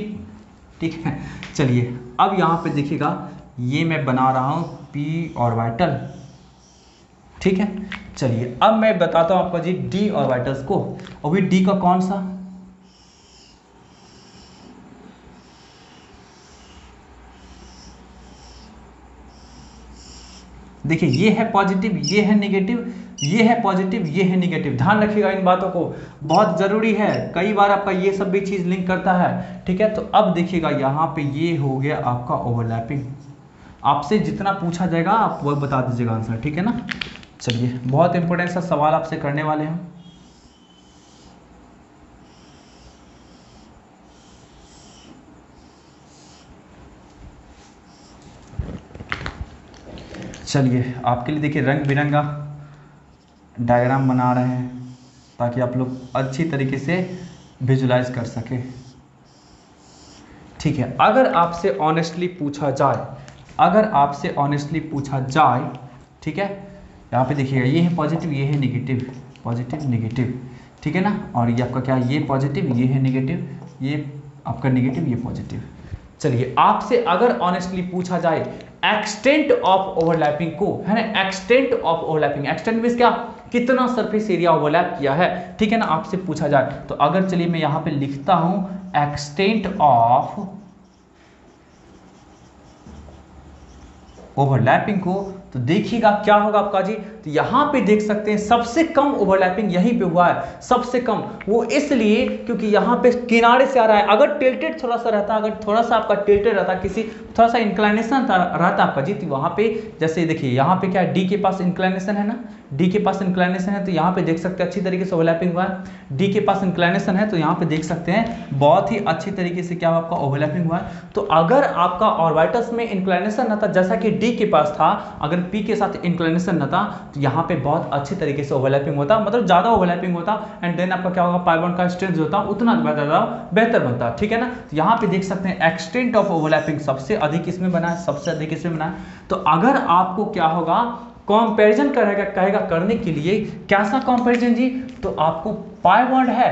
ठीक है। चलिए अब यहाँ पे देखिएगा, ये मैं बना रहा हूँ पी ऑर्बिटल, ठीक है। चलिए अब मैं बताता हूँ आपको जी डी ऑर्बिटल्स को, और भी डी का कौन सा, देखिए ये है पॉजिटिव, ये है नेगेटिव, ये है पॉजिटिव, ये है नेगेटिव। ध्यान रखिएगा इन बातों को, बहुत जरूरी है, कई बार आपका ये सब भी चीज लिंक करता है, ठीक है। तो अब देखिएगा यहाँ पे ये हो गया आपका ओवरलैपिंग, आपसे जितना पूछा जाएगा आप वो बता दीजिएगा आंसर, ठीक है ना। चलिए बहुत इंपॉर्टेंट सा सवाल आपसे करने वाले हैं। चलिए आपके लिए देखिए रंग बिरंगा डायग्राम बना रहे हैं ताकि आप लोग अच्छी तरीके से विजुलाइज कर सके। ठीक है, अगर आपसे ऑनेस्टली पूछा जाए, ठीक है, यहाँ पे देखिएगा ये है पॉजिटिव, ये है नेगेटिव, पॉजिटिव नेगेटिव, ठीक है ना, और ये आपका क्या है, ये पॉजिटिव, ये है नेगेटिव, ये आपका नेगेटिव, ये पॉजिटिव। चलिए आपसे अगर ऑनेस्टली पूछा जाए एक्सटेंट ऑफ ओवरलैपिंग को, है ना, extent of overlapping, extent means क्या, कितना सरफेस एरिया ओवरलैप किया है, ठीक है ना, आपसे पूछा जाए तो अगर चलिए मैं यहां पे लिखता हूं एक्सटेंट ऑफ ओवरलैपिंग को, तो देखिएगा क्या होगा आपका जी, तो यहां पे देख सकते हैं सबसे कम ओवरलैपिंग यहीं पे हुआ है, सबसे कम, वो इसलिए क्योंकि यहां पे किनारे से आ रहा है। अगर टिल्टेड थोड़ा सा रहता, अगर थोड़ा सा आपका टिल्टेड रहता, किसी थोड़ा सा इंक्लाइनेशन रहता आपका जी, तो वहां पे जैसे देखिए यहां पे क्या है, डी के पास इंक्लाइनेशन है ना, डी के पास इंक्लाइनेशन है, तो यहाँ पे देख सकते हैं अच्छी तरीके से ओवरलैपिंग हुआ है। डी के पास इंक्लाइनेशन है तो यहाँ पे देख सकते हैं बहुत ही अच्छी तरीके से क्या आपका ओवरलैपिंग हुआ है। तो अगर आपका ऑर्बिटल्स में इंक्लाइनेशन न था, जैसा कि डी के पास था, अगर पी के साथ इंक्लाइनेशन न था तो यहाँ पे बहुत अच्छी तरीके से ओवरलैपिंग होता, मतलब ज्यादा ओवरलैपिंग होता, एंड देन आपका क्या होगा, पाई बॉन्ड का स्ट्रेंथ जो होता उतना बेहतर बनता, ठीक है ना। तो यहाँ पे देख सकते हैं एक्सटेंट ऑफ ओवरलैपिंग सबसे अधिक इसमें बना है, सबसे अधिक इसमें बना है। तो अगर आपको क्या होगा, कंपैरिजन कहेगा करने के लिए, कैसा कंपैरिजन जी, तो आपको पाई बॉन्ड है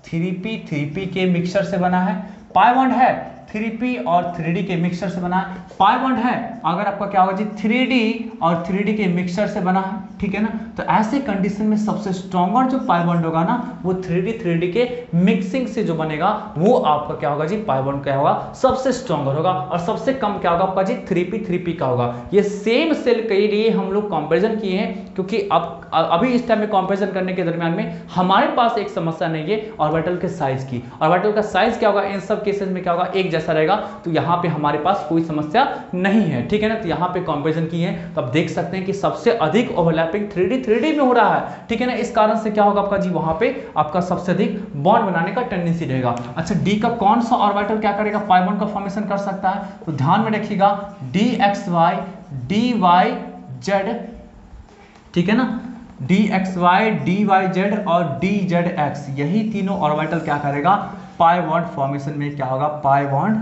3p के मिक्सचर से बना है, पाई बॉन्ड है 3p और 3d के मिक्सचर से बना है, पाई बॉन्ड है अगर आपका क्या होगा जी 3d और 3d के मिक्सचर से बना है, ठीक है ना। तो ऐसे कंडीशन में सबसे स्ट्रॉन्गर जो पाई बॉन्ड होगा ना, वो 3d के मिक्सिंग से जो बनेगा वो आपका क्या होगा जी, पाई बॉन्ड क्या होगा, सबसे स्ट्रॉन्गर होगा, और सबसे कम क्या होगा आपका जी 3p का होगा। ये सेम सेल के लिए हम लोग कंपैरिजन किए हैं, क्योंकि अब अभी इस टाइम में कंपैरिजन करने के दरमियान में हमारे पास एक समस्या नहीं है ऑर्बिटल के साइज की। ऑर्बिटल का साइज क्या होगा इन सब केसेस में, क्या होगा, एक जैसा रहेगा, तो यहाँ पे हमारे पास कोई समस्या नहीं है, ठीक है ना। तो यहाँ पे कंपैरिजन की है तो आप देख सकते हैं कि सबसे अधिक ओवरलैपिंग 3d में हो रहा है, ठीक है ना। इस कारण से क्या होगा आपका जी, वहां पे आपका सबसे अधिक बॉन्ड बनाने का टेंडेंसी रहेगा। अच्छा, डी का कौन सा ऑर्बिटल क्या करेगा, पाई बॉन्ड का फॉर्मेशन कर सकता है, तो ध्यान में रखिएगा dxy dyz, ठीक है ना, dxy dyz और dzx, यही तीनों ऑर्बिटल क्या करेगा, पाई बॉन्ड फॉर्मेशन में क्या होगा, पाई बॉन्ड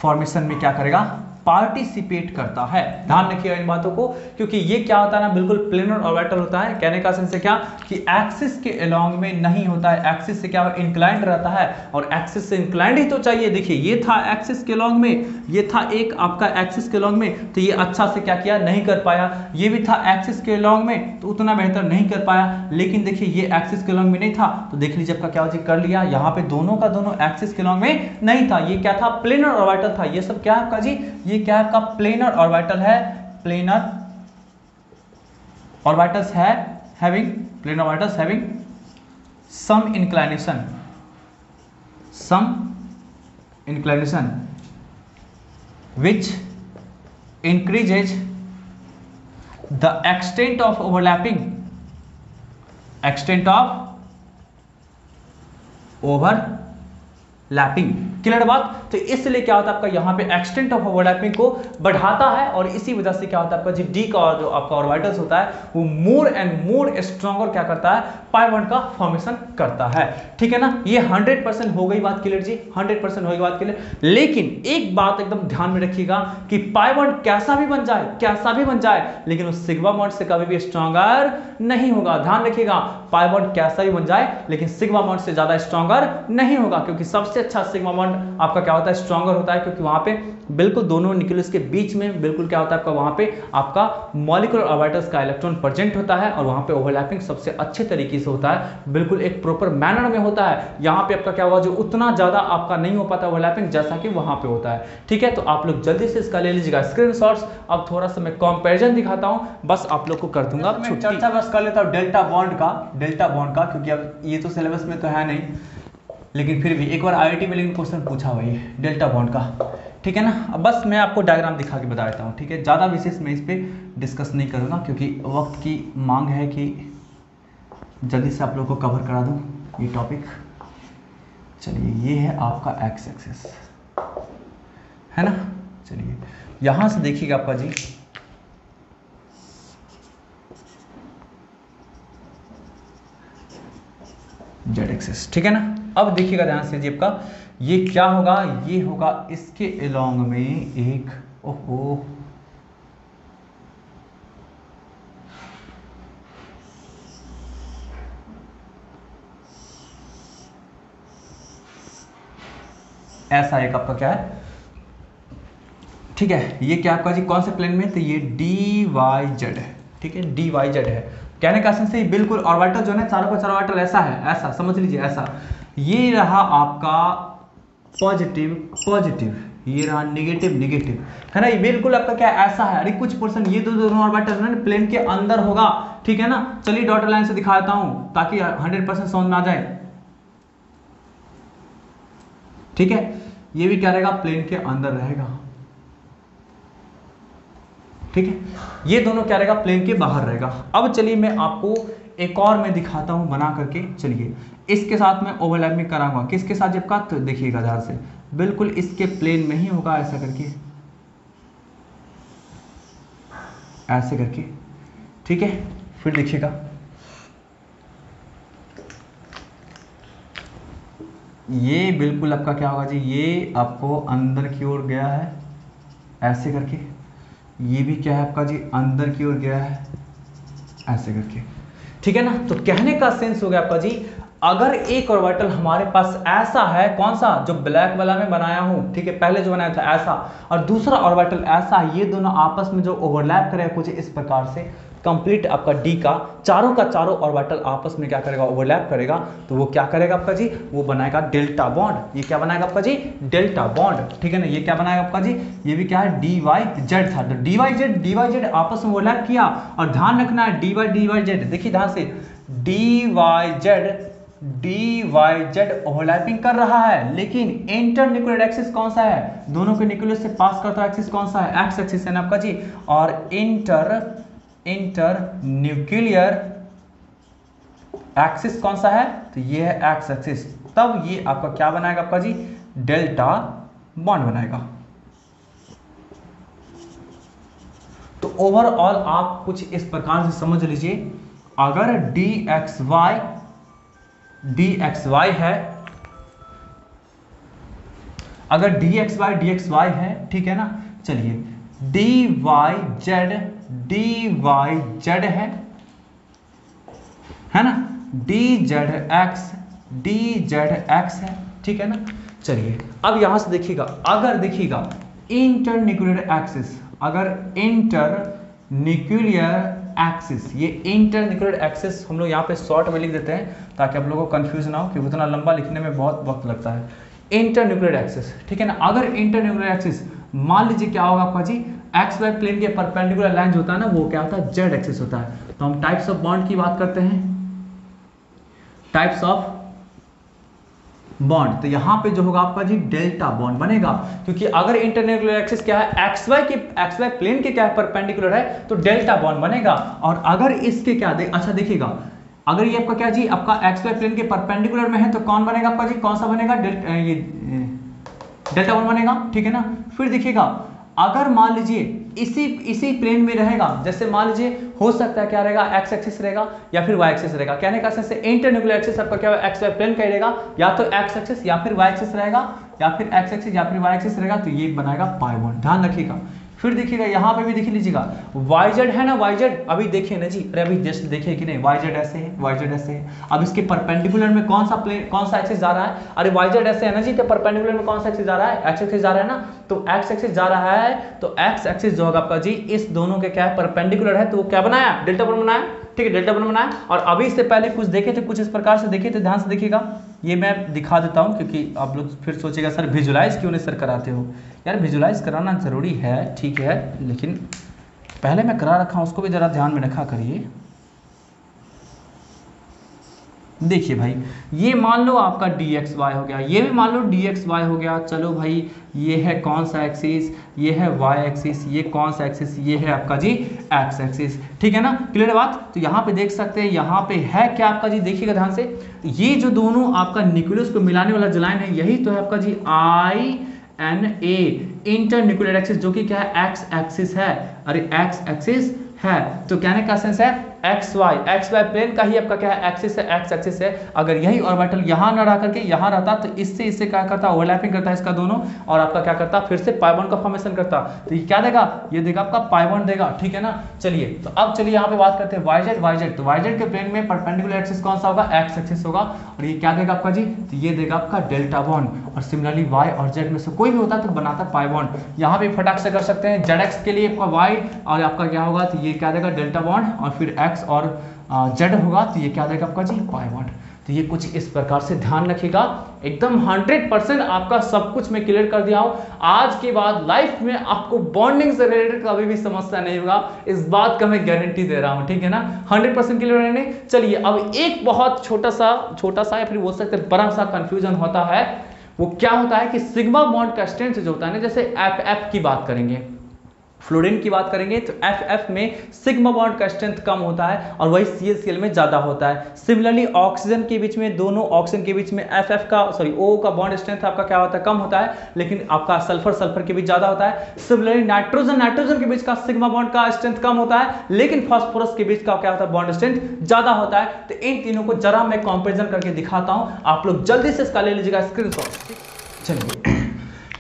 फॉर्मेशन में क्या करेगा, पार्टिसिपेट करता है। ध्यान रखिएगा इन बातों को, क्योंकि ये क्या होता है ना, बिल्कुल प्लेनर ऑर्बिटल होता है। कहने का सेंस है क्या, कि एक्सिस के अलोंग में नहीं होता है, एक्सिस से क्या इंक्लाइंड रहता है, और एक्सिस से इंक्लाइंड ही तो चाहिए। देखिए ये था एक्सिस के अलोंग में, ये था एक आपका एक्सिस के अलोंग में, तो ये अच्छा से क्या किया, नहीं कर पाया। ये भी था एक्सिस के अलोंग में, तो उतना बेहतर नहीं कर पाया। लेकिन देखिए ये एक्सिस के अलोंग में नहीं था, तो देख लीजिए आपका क्या कर लिया, यहाँ पे दोनों का दोनों एक्सिस के अलोंग में नहीं था। ये क्या था, प्लेनर ऑर्बिटल था। ये सब क्या है आपका जी, ये क्या है आपका, प्लेनर ऑर्बिटल है, प्लेनर ऑर्बिटल्स है having, planar orbitals having some inclination which increases the extent of overlapping, clear बात। तो इसलिए क्या होता है आपका, यहाँ पे एक्सटेंट ऑफ ओवरलैपिंग को बढ़ाता है, और इसी वजह से क्या होता है आपका जी, डी का जो आपका ऑर्बिटल्स होता है वो मोर एंड मोर स्ट्रॉन्गर क्या करता है, पाई बॉन्ड का फॉर्मेशन करता है, ठीक है ना। ये 100% हो गई बात क्लियर जी, 100% हो गई बात क्लियर। लेकिन एक बात एकदम ध्यान में रखिएगा कि पाई बॉन्ड कैसा भी बन जाए, लेकिन उस सिग्मा बॉन्ड से कभी भी स्ट्रॉन्गर नहीं होगा। ध्यान रखिएगा, पाई बॉन्ड कैसा भी बन जाए, लेकिन सिग्मा बॉन्ड से ज्यादा स्ट्रॉन्गर नहीं होगा, क्योंकि सबसे अच्छा सिग्मा बॉन्ड आपका क्या होता है, स्ट्रॉन्गर होता है, क्योंकि वहां पे बिल्कुल दोनों न्यूक्लियस के बीच में बिल्कुल क्या होता है आपका, वहां पे आपका मॉलिक्यूलर ऑर्बिटल्स का इलेक्ट्रॉन प्रेजेंट होता है, और वहां पे ओवरलैपिंग सबसे अच्छे तरीके से होता है, बिल्कुल एक प्रॉपर मैनर में होता है। यहाँ पे आपका क्या होगा, जो उतना ज्यादा आपका नहीं हो पाता ओवरलैपिंग जैसा कि वहां पे होता है, ठीक है। तो आप लोग जल्दी से इसका ले लीजिएगा स्क्रीनशॉट्स। अब थोड़ा सा मैं कंपैरिजन दिखाता हूं, बस आप लोग को कर दूंगा छुट्टी। चर्चा बस कर लेता हूं डेल्टा बॉन्ड का, क्योंकि अब ये तो सिलेबस में तो है नहीं, लेकिन फिर भी एक बार आईआईटी में लेकिन क्वेश्चन पूछा हुआ है डेल्टा बॉन्ड का, ठीक है ना। अब बस मैं आपको डायग्राम दिखा के बता देता हूँ, ठीक है। ज़्यादा विशेष मैं इस पर डिस्कस नहीं करूँगा, क्योंकि वक्त की मांग है कि जल्दी से आप लोग को कवर करा दूँ ये टॉपिक। चलिए ये है आपका एक्स एक्सिस, है ना। चलिए यहाँ से देखिएगा आपका जी, एक्सिस, ठीक है ना। अब देखिएगा ध्यान से जी आपका ये क्या होगा, ये होगा इसके अलोंग में एक, ओहो ऐसा एक आपका क्या है, ठीक है। ये क्या आपका जी कौन से प्लेन में, तो ये डी वाई जेड है, ठीक है, डी वाई जेड है। कहने का सेंस है बिल्कुल ऑर्बिटल जो है चारों का चारों ऑर्बिटल ऐसा है, ऐसा समझ लीजिए ऐसा। ये रहा आपका पॉजिटिव पॉजिटिव, ये रहा निगेटिव निगेटिव, है ना। ये बिल्कुल आपका क्या ऐसा है। अरे कुछ परसेंट ये दोनों ऑर्बिटल है ना प्लेन के अंदर होगा, ठीक है ना। चलिए डॉटेड लाइन से दिखाता हूं ताकि 100% समझ में आ जाए, ठीक है। ये भी क्या रहेगा, प्लेन के अंदर रहेगा, ठीक है। ये दोनों क्या रहेगा, प्लेन के बाहर रहेगा। अब चलिए मैं आपको एक और मैं दिखाता हूं बना करके, चलिए इसके साथ मैं ओवरलैपिंग कराऊंगा, किसके साथ जब का, तो देखिएगा ध्यान से बिल्कुल इसके प्लेन में ही होगा, ऐसा करके ऐसे करके, ठीक है। फिर देखिएगा ये बिल्कुल आपका क्या होगा जी, ये आपको अंदर की ओर गया है ऐसे करके, ये भी क्या है आपका जी अंदर की ओर गया है ऐसे करके, ठीक है ना। तो कहने का सेंस हो गया आपका जी, अगर एक ऑर्बिटल हमारे पास ऐसा है, कौन सा, जो ब्लैक वाला में बनाया हूं, ठीक है, पहले जो बनाया था ऐसा, और दूसरा ऑर्बिटल ऐसा, ये दोनों आपस में जो ओवरलैप करेगा कुछ इस प्रकार से, कंप्लीट आपका डी का चारों ऑर्बिटल आपस में क्या करेगा, ओवरलैप करेगा, तो वो क्या करेगा आपका जी, वो बनाएगा डेल्टा बॉन्ड। ये क्या बनाएगा आपका जी, डेल्टा बॉन्ड, ठीक है ना। ये क्या बनाएगा आपका जी, ये भी क्या है, डी वाई जेड था, तो डी वाई जेड आपस में ओवरलैप किया, और ध्यान रखना है डी वाई जेड, देखिए ध्यान से डी वाई जेड ओवरलैपिंग कर रहा है, लेकिन इंटर न्यूक्लियर एक्सिस कौन सा है, दोनों के न्यूक्लियस से पास करता एक्सिस कौन सा है, एक्स एक्सिस है ना आपका जी, और इंटर न्यूक्लियर एक्सिस कौन सा है, तो ये है एक्स एक्सिस। तब ये आपका क्या बनाएगा आपका जी, डेल्टा बॉन्ड बनाएगा। तो ओवरऑल आप कुछ इस प्रकार से समझ लीजिए, अगर डी एक्स वाई है, अगर डी एक्स वाई है, ठीक है ना। चलिए डी वाई जेड है ना, डी जेड एक्स है, ठीक है ना। चलिए अब यहां से देखिएगा, अगर देखिएगा इंटर न्यूक्लियर एक्सिस, अगर इंटर न्यूक्लियर एक्सिस, ये इंटर न्यूक्लियर एक्सिस हम लोग यहाँ पे शॉर्ट में लिख देते हैं ताकि आप लोगों को कंफ्यूज ना हो, क्योंकि उतना लंबा लिखने में बहुत वक्त लगता है। इंटर न्यूक्लियर एक्सिस, ठीक है ना। अगर इंटर न्यूक्लियर एक्सिस मान लीजिए क्या होगा आपका जी, एक्स वाई प्लेन के परपेंडिकुलर लाइन जो होता है ना, वो क्या होता है, जेड एक्सिस होता है। तो हम टाइप्स ऑफ बॉन्ड की बात करते हैं, टाइप्स ऑफ बॉन्ड, तो यहां पे जो होगा आपका जी डेल्टा बॉन्ड बनेगा, क्योंकि अगर इंटरन्यूक्लियर एक्सिस क्या है, एक्स वाई प्लेन के क्या है, परपेंडिकुलर है, तो डेल्टा बॉन्ड बनेगा। और अगर इसके क्या अच्छा देखिएगा, अगर ये आपका क्या जी, आपका एक्स वाई प्लेन के परपेंडिकुलर में है, तो कौन बनेगा आपका जी, कौन सा बनेगा, ये डेल्टा बॉन्ड बनेगा, ठीक है ना। फिर देखिएगा अगर मान लीजिए इसी प्लेन में रहेगा, जैसे मान लीजिए हो सकता है क्या रहेगा, एक्स एक्सिस रहेगा या फिर वाई एक्सिस रहेगा। कहने का सेंस है इंटर न्यूक्लियर एक्सिस आपका क्या है, एक्स वाई प्लेन का ही रहेगा, या तो एक्स एक्सिस या फिर वाई एक्सिस रहेगा, या फिर एक्स एक्सिस या फिर वाई एक्सिस रहेगा, तो ये बनाएगा पाई बॉन्ड, ध्यान रखिएगा। फिर देखिएगा यहाँ पे भी देख लीजिएगा, वाई जेड है ना, वाई जेड अभी देखिए ना जी, अरे अभी जस्ट देखिए कि नहीं, वाई जेड ऐसे है, वाई जेड ऐसे है। अब इसके परपेंडिकुलर में कौन सा प्लेन, कौन सा एक्सिस जा रहा है, अरे वाई जेड ऐसे है ना जी, तो परपेंडिकुलर में कौन सा एक्सिस जा रहा है, एक्स एक्सिस जा रहा है ना, तो एक्स एक्सिस जा रहा है, तो एक्स एक्सिस जो होगा आपका जी, इस दोनों के क्या है, परपेंडिकुलर है, तो वो क्या बनाया, डेल्टा बॉन्ड बनाया, ठीक है, डेल्टा बॉन्ड बनाया। और अभी इससे पहले कुछ देखे थे, कुछ इस प्रकार से देखे थे, ध्यान से देखिएगा, ये मैं दिखा देता हूँ, क्योंकि आप लोग फिर सोचेगा सर विजुलाइज क्यों नहीं सर कराते हो, यार विजुलाइज कराना जरूरी है, ठीक है, लेकिन पहले मैं करा रखा हूँ, उसको भी जरा ध्यान में रखा करिए। देखिए भाई, ये मान लो आपका dxy हो गया, ये भी मान लो dxy हो गया, चलो भाई ये है कौन सा एक्सिस, ये है y एक्सिस, ये कौन सा एक्सिस, ये है आपका जी x एक्सिस, ठीक है ना, क्लियर बात। तो यहाँ पे देख सकते हैं, यहाँ पे है क्या आपका जी, देखिएगा ध्यान से, ये जो दोनों आपका न्यूक्लियस को मिलाने वाला जो लाइन है, यही तो है आपका जी INA, इंटर न्यूक्लियर एक्सिस, जो कि क्या है, x एक्सिस है, अरे x एक्सिस है। तो कहने का सेंस है एक्स वाई प्लेन का ही आपका क्या है, एक्सिस है, एक्स एक्सिस है। अगर यही ऑर्बिटल यहाँ ना रह करके यहाँ रहता तो इससे क्या करता, ओवरलैपिंग करता है इसका दोनों, और आपका क्या करता, फिर से पाई बॉन्ड का फॉर्मेशन करता। तो ये क्या देगा, ये देगा आपका पाई बॉन्ड देगा, ठीक है ना। चलिए तो अब चलिए यहाँ पे बात करते हैं वाईजेड। तो वाईजेड के प्लेन में परपेंडिकुलर एक्सिस कौन सा होगा, एक्स एक्सिस होगा, और ये क्या देगा आपका जी, तो ये देगा आपका डेल्टा बॉन्ड। और सिमिलरली वाई और जेड में से कोई भी होता है तो बनाता पाई बॉन्ड। यहाँ पे फटाक से कर सकते हैं, जेड एक्स के लिए आपका वाई और आपका क्या होगा, तो ये क्या देगा डेल्टा बॉन्ड, और फिर एक्स और जेड होगा तो ये क्या देगा आपका जी, पाई बॉन्ड। तो ये कुछ इस प्रकार से ध्यान रखिएगा, एकदम 100% आपका सब कुछ मैं क्लियर कर दिया हूं। आज के बाद लाइफ में आपको बॉन्डिंग से रिलेटेड कभी भी समस्या नहीं होगा, इस बात का मैं गारंटी दे रहा हूं, ठीक है ना। 100% क्लियर रहने। चलिए अब एक बहुत छोटा सा या फिर बोल सकते हैं बड़ा सा कंफ्यूजन होता है, वो क्या होता है कि सिग्मा बॉन्ड का स्ट्रेंथ जो होता है ना, जैसे एफ की बात करेंगे, फ्लोरीन की बात करेंगे तो एफ में सिग्मा बॉन्ड का स्ट्रेंथ कम होता है और वही CL में ज्यादा होता है। सिमिलरली ऑक्सीजन के बीच में, दोनों ऑक्सीजन के बीच में O का बॉन्ड स्ट्रेंथ आपका क्या होता है, कम होता है, लेकिन आपका सल्फर के बीच ज्यादा होता है। सिमिलरली नाइट्रोजन के बीच का सिग्मा बॉन्ड का स्ट्रेंथ कम होता है, लेकिन फास्फोरस के बीच का क्या होता है, बॉन्ड स्ट्रेंथ ज्यादा होता है। तो इन तीनों को जरा मैं कंपैरिजन करके दिखाता हूं, आप लोग जल्दी से इसका ले लीजिएगा स्क्रीनशॉट। चलिए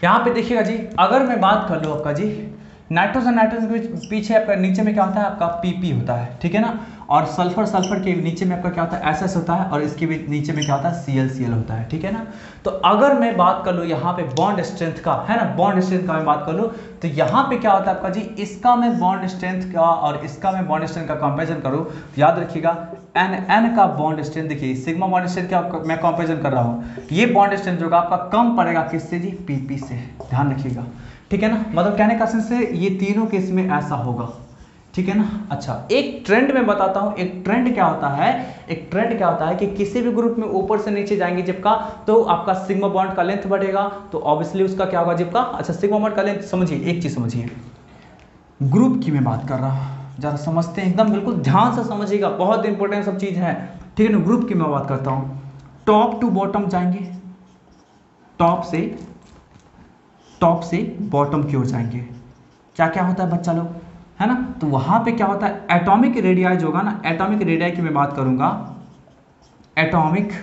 यहाँ पे देखिएगा जी, अगर मैं बात कर लूँ आपका जी नाइट्रोजन के पीछे आपका नीचे में क्या होता है, आपका PP होता है, ठीक है ना। और सल्फर के नीचे में आपका क्या होता है, SS होता है, और इसके भी नीचे में क्या होता है, Cl होता है, ठीक है ना। तो अगर मैं बात कर लूँ यहाँ पे बॉन्ड स्ट्रेंथ का, है ना, बॉन्ड स्ट्रेंथ का मैं बात कर लूँ तो यहाँ पे क्या होता है आपका जी, इसका मैं बॉन्ड स्ट्रेंथ का और इसका मैं बॉन्ड स्ट्रेंथ का कंपेरिजन करूँ तो याद रखिएगा N का बॉन्ड स्ट्रेंथ, देखिए सिग्मा बॉन्ड स्ट्रेंथ का मैं कंपेरिजन कर रहा हूँ, ये बॉन्ड स्ट्रेंथ जो आपका कम पड़ेगा किससे जी, PP से, ध्यान रखिएगा, ठीक है ना। मतलब कहने का सेंस है ये तीनों केस में ऐसा होगा, ठीक है ना। अच्छा एक ट्रेंड में बताता हूं, एक ट्रेंड क्या होता है कि किसी भी ग्रुप में ऊपर से नीचे जाएंगे जिपका तो आपका सिग्मा बॉन्ड का लेंथ बढ़ेगा, तो ऑब्वियसली उसका क्या होगा जिपका। अच्छा सिग्मा बॉन्ड का लेंथ समझिए, एक चीज समझिए, ग्रुप की मैं बात कर रहा हूं, जरा समझते हैं, एकदम बिल्कुल ध्यान से समझिएगा, बहुत इंपॉर्टेंट सब चीज है, ठीक है ना। ग्रुप की मैं बात करता हूं, टॉप टू बॉटम जाएंगे, टॉप से बॉटम की ओर जाएंगे, क्या क्या होता है बच्चा लोग, है ना। तो वहां पे क्या होता है, एटॉमिक रेडियाई जो होगा ना, एटॉमिक रेडियाई की मैं बात करूंगा, एटॉमिक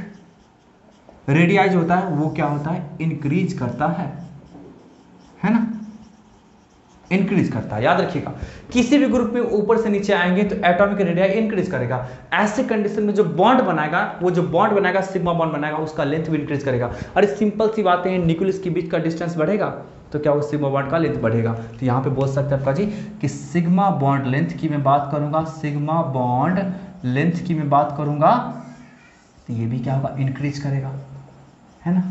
रेडियाई जो होता है वो क्या होता है, इंक्रीज करता है ना, इंक्रीज करता है। याद रखिएगा किसी भी ग्रुप में ऊपर से नीचे आएंगे तो एटॉमिक रेडियाई इंक्रीज करेगा। ऐसे कंडीशन में जो बॉन्ड बनाएगा, वो जो बॉन्ड बनाएगा सिग्मा बॉन्ड बनाएगा, उसका लेंथ भी इंक्रीज करेगा। अरे सिंपल सी बातें हैं, न्यूक्लियस के बीच का डिस्टेंस बढ़ेगा तो क्या होगा, सिग्मा बॉन्ड का लेंथ बढ़ेगा। तो यहाँ पे बोल सकते हैं आपका जी कि सिग्मा बॉन्ड लेंथ की मैं बात करूंगा, सिग्मा बॉन्ड लेंथ की मैं बात करूंगा तो ये भी क्या होगा, इंक्रीज करेगा, है ना,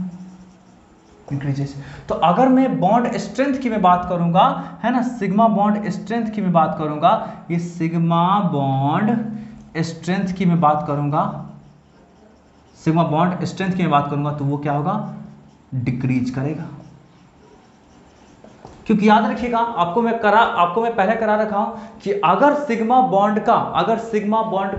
इंक्रीजेस। तो अगर मैं बॉन्ड स्ट्रेंथ की मैं बात करूंगा, है ना, सिग्मा बॉन्ड स्ट्रेंथ की मैं बात करूंगा, ये सिग्मा बॉन्ड स्ट्रेंथ की मैं बात करूंगा, सिग्मा बॉन्ड स्ट्रेंथ की मैं बात करूंगा तो वो क्या होगा, डिक्रीज करेगा। क्योंकि याद रखिएगा आपको मैं पहले करा रखा हूं कि अगर सिग्मा बॉन्ड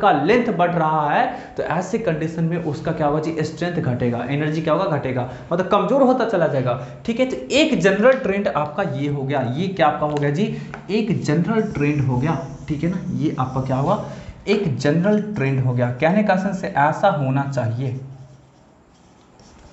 का लेंथ बढ़ रहा है तो ऐसे कंडीशन में उसका क्या होगा जी, स्ट्रेंथ घटेगा, एनर्जी क्या होगा, घटेगा, मतलब कमजोर होता चला जाएगा, ठीक है। तो एक जनरल ट्रेंड आपका ये हो गया, ये क्या आपका हो गया जी, एक जनरल ट्रेंड हो गया, ठीक है ना। ये आपका क्या होगा, एक जनरल ट्रेंड हो गया, कहने का सेंस ऐसा होना चाहिए,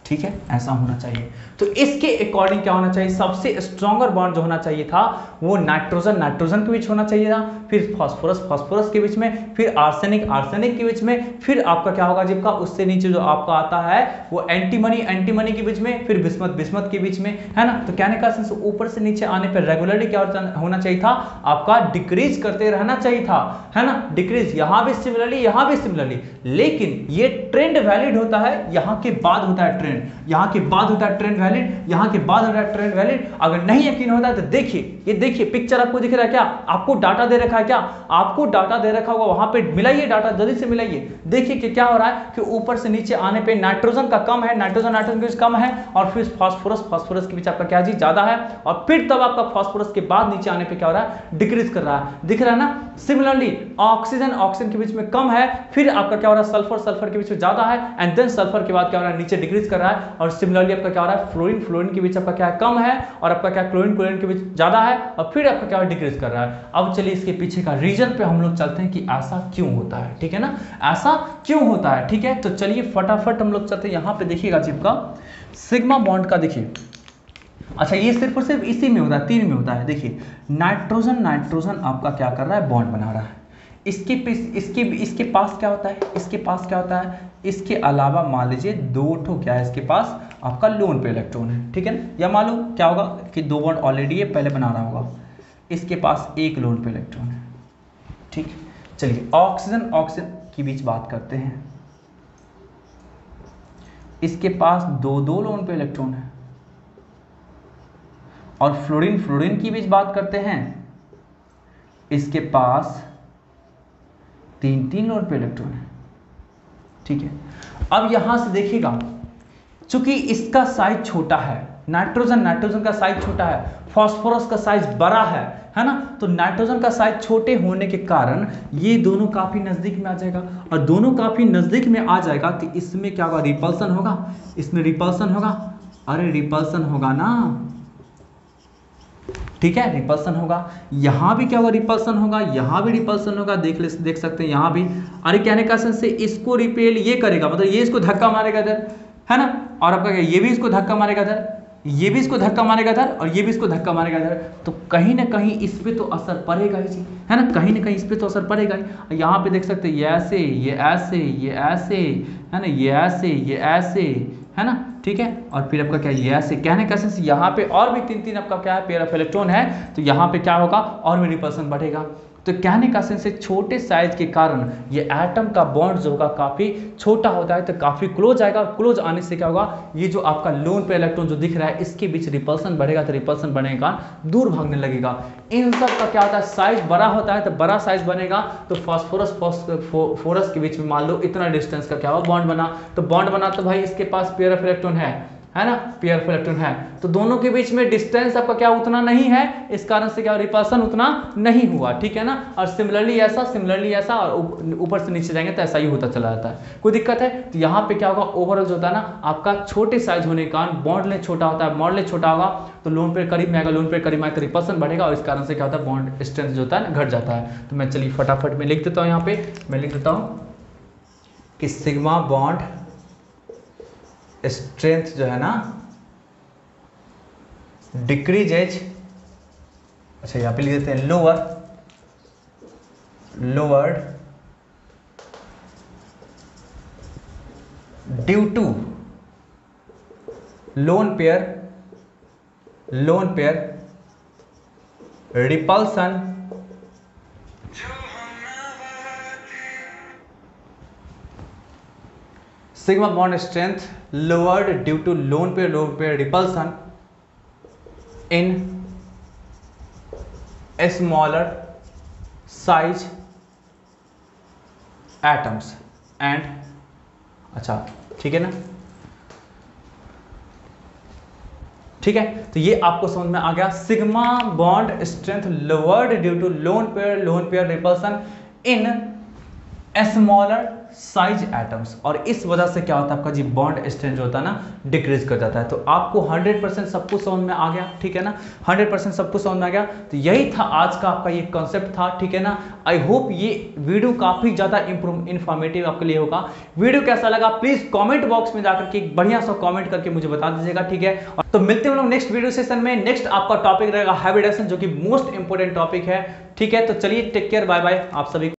ठीक है, ऐसा होना चाहिए। तो इसके अकॉर्डिंग क्या होना चाहिए, सबसे स्ट्रॉन्गर बॉन्ड जो होना चाहिए था वो नाइट्रोजन के बीच होना चाहिए था, फिर फास्फोरस के बीच में, फिर आर्सेनिक के बीच में, फिर आपका क्या होगा जिसका उससे नीचे जो आपका आता है वो एंटीमनी के बीच में, फिर बिस्मथ के बीच में, है ना। तो कहने का सेंस ऊपर से नीचे आने पर रेगुलरली क्या होना चाहिए था, आपका डिक्रीज करते रहना चाहिए था, है ना, डिक्रीज, यहां भी सिमिलरली, लेकिन ये ट्रेंड वैलिड होता है, यहां के बाद होता है ट्रेंड, यहां के बाद होता है ट्रेंड वैलिड, यहां के बाद होता है ट्रेंड वैलिड। अगर नहीं यकीन होता है तो देखिए, ये देखिए पिक्चर आपको दिख रहा है क्या, आपको डाटा दे रखा है क्या, आपको डाटा दे रखा होगा, वहां पे मिलाइए डाटा, जल्दी से मिलाइए, देखिए कि क्या हो रहा है कि ऊपर से नीचे आने पे नाइट्रोजन का कम है, नाइट्रोजन के बीच कम है, और फिर फास्फोरस के बीच आपका क्या जी, ज्यादा है, और फिर तब आपका फास्फोरस के बाद नीचे आने पे क्या हो रहा है, डिक्रीज कर रहा है, दिख रहा है ना। सिमिलरली ऑक्सीजन के बीच में कम है, फिर आपका क्या हो रहा है, सल्फर के बीच में ज्यादा है, एंड देन सल्फर के बाद क्या हो रहा है, नीचे डिक्रीज कर रहा रहा है, और सिमिलरली आपका क्या हो रहा है, फ्लोरीन फ्लोरीन के बीच आपका क्या है, कम है, और आपका क्या क्लोरीन क्लोरीन के बीच ज्यादा है, और फिर आपका क्या डिक्रीज कर रहा है। अब चलिए इसके पीछे का रीजन पे हम लोग चलते हैं कि ऐसा क्यों होता है, ठीक है ना, ऐसा क्यों होता है, ठीक है। तो चलिए फटाफट हम लोग चलते हैं, यहाँ पे देखिएगा चिपका सिग्मा बॉन्ड का, देखिए अच्छा ये सिर्फ और सिर्फ इसी में होता है, 3 में होता है। देखिए नाइट्रोजन नाइट्रोजन आपका क्या कर रहा है, बॉन्ड बना रहा है। इसके पास क्या होता है, इसके पास क्या होता है, इसके अलावा मान लीजिए 2 ठो क्या है इसके पास आपका लोन पे इलेक्ट्रॉन है, ठीक है ना, या मालूम क्या होगा कि 2 बॉन्ड ऑलरेडी ये पहले बना रहा होगा, इसके पास 1 लोन पे इलेक्ट्रॉन है, ठीक। चलिए ऑक्सीजन ऑक्सीजन की बीच बात करते हैं, इसके पास 2 लोन पे इलेक्ट्रॉन है। और फ्लोरीन फ्लोरीन की बीच बात करते हैं, इसके पास 3 लोन पे इलेक्ट्रॉन है, ठीक है। अब यहां से देखिएगा, चूंकि इसका साइज छोटा है, नाइट्रोजन का साइज छोटा है, फास्फोरस का साइज बड़ा है ना, तो नाइट्रोजन का साइज छोटे होने के कारण ये दोनों काफी नजदीक में आ जाएगा, और दोनों काफी नजदीक में आ जाएगा कि इसमें क्या होगा, रिपल्सन होगा, इसमें रिपल्सन होगा, अरे रिपल्सन होगा ना, ठीक है, रिपल्सन होगा। यहां भी क्या होगा, रिपल्सन होगा, यहां भी रिपल्सन होगा, देख सकते हैं यहां भी। अरे कहने का सेंस से इसको रिपेल ये करेगा, मतलब ये इसको धक्का मारेगा इधर, है ना, और आपका क्या, ये भी इसको धक्का मारेगा इधर, ये भी इसको धक्का मारेगा इधर, और ये भी इसको धक्का मारेगा इधर, तो कहीं ना कहीं इस पे तो असर पड़ेगा ही जी, है ना, कहीं ना कहीं इस पे तो असर पड़ेगा ही। यहाँ पे देख सकते हैं ये ऐसे, ये ऐसे, ये ऐसे, है ना, ये ऐसे, ये ऐसे, है ना, ठीक है, और फिर आपका क्या, ये ऐसे, कहने का सेंस यहाँ पे और भी 3 आपका क्या है, पेयर ऑफ इलेक्ट्रॉन है, तो यहाँ पे क्या होगा, और भी रिपल्सन बढ़ेगा। तो कहने का सेंस है छोटे साइज के कारण ये एटम का बॉन्ड जो होगा काफी छोटा होता है, तो काफी क्लोज आएगा, और क्लोज आने से क्या होगा, ये जो आपका लोन पे इलेक्ट्रॉन जो दिख रहा है इसके बीच रिपल्सन बढ़ेगा, तो रिपल्सन बढ़ने के कारण दूर भागने लगेगा। इन सब का क्या होता है, साइज बड़ा होता है, तो बड़ा साइज बनेगा, तो फास्फोरस के बीच में मान लो इतना डिस्टेंस का क्या हुआ, बॉन्ड बना, तो बॉन्ड बना तो भाई इसके पास पेयर ऑफ इलेक्ट्रॉन है ना, पेयर ऑफ इलेक्ट्रॉन है, तो दोनों के बीच में डिस्टेंस आपका क्या उतना नहीं है, इस कारण से क्या रिपल्सन उतना नहीं हुआ, ठीक है ना। और सिमिलरली ऐसा, और ऊपर से नीचे जाएंगे तो ऐसा ही होता चला जाता है, कोई दिक्कत है। तो यहाँ पे क्या होगा, ओवरऑल जो होता है ना आपका छोटे साइज होने के कारण बॉन्ड लेंथ छोटा होता है, बॉन्ड लेंथ छोटा होगा तो लोन पेयर करीब में आएगा, लोन पेयर करीब में आएगा तो रिपल्सन बढ़ेगा, और इस कारण से क्या होता है, बॉन्ड स्ट्रेंथ जो होता है घट जाता है। तो मैं चलिए फटाफट में लिख देता हूँ, यहाँ पे मैं लिख देता हूँ कि सिग्मा बॉन्ड स्ट्रेंथ जो है ना डिक्रीजेज, अच्छा यहां पे लिख देते हैं lowered due to lone pair repulsion sigma bond strength lowered due to lone pair repulsion in smaller size atoms and, अच्छा ठीक है ना, ठीक है। तो ये आपको समझ में आ गया, sigma bond strength lowered due to lone pair repulsion in smaller size atoms, और इस वजह से क्या होता है आपका जी बॉन्ड स्ट्रेंथ जो होता है ना डिक्रीज कर जाता है। तो आपको 100% सब कुछ समझ में आ गया, ठीक है ना, 100% सब कुछ समझ में आ गया। तो यही था आज का आपका ये कॉन्सेप्ट था, ठीक है ना। आई होप ये वीडियो काफी ज्यादा इंफॉर्मेटिव आपके लिए होगा। वीडियो कैसा लगा प्लीज कमेंट बॉक्स में जाकर के बढ़िया सा कमेंट करके मुझे बता दीजिएगा, ठीक है। तो मिलते हैं हम लोग नेक्स्ट वीडियो सेशन में। नेक्स्ट आपका टॉपिक रहेगा हाइब्रिडेशन, जो कि मोस्ट इंपोर्टेंट टॉपिक है, ठीक है। तो चलिए टेक केयर, बाय बाय आप सभी।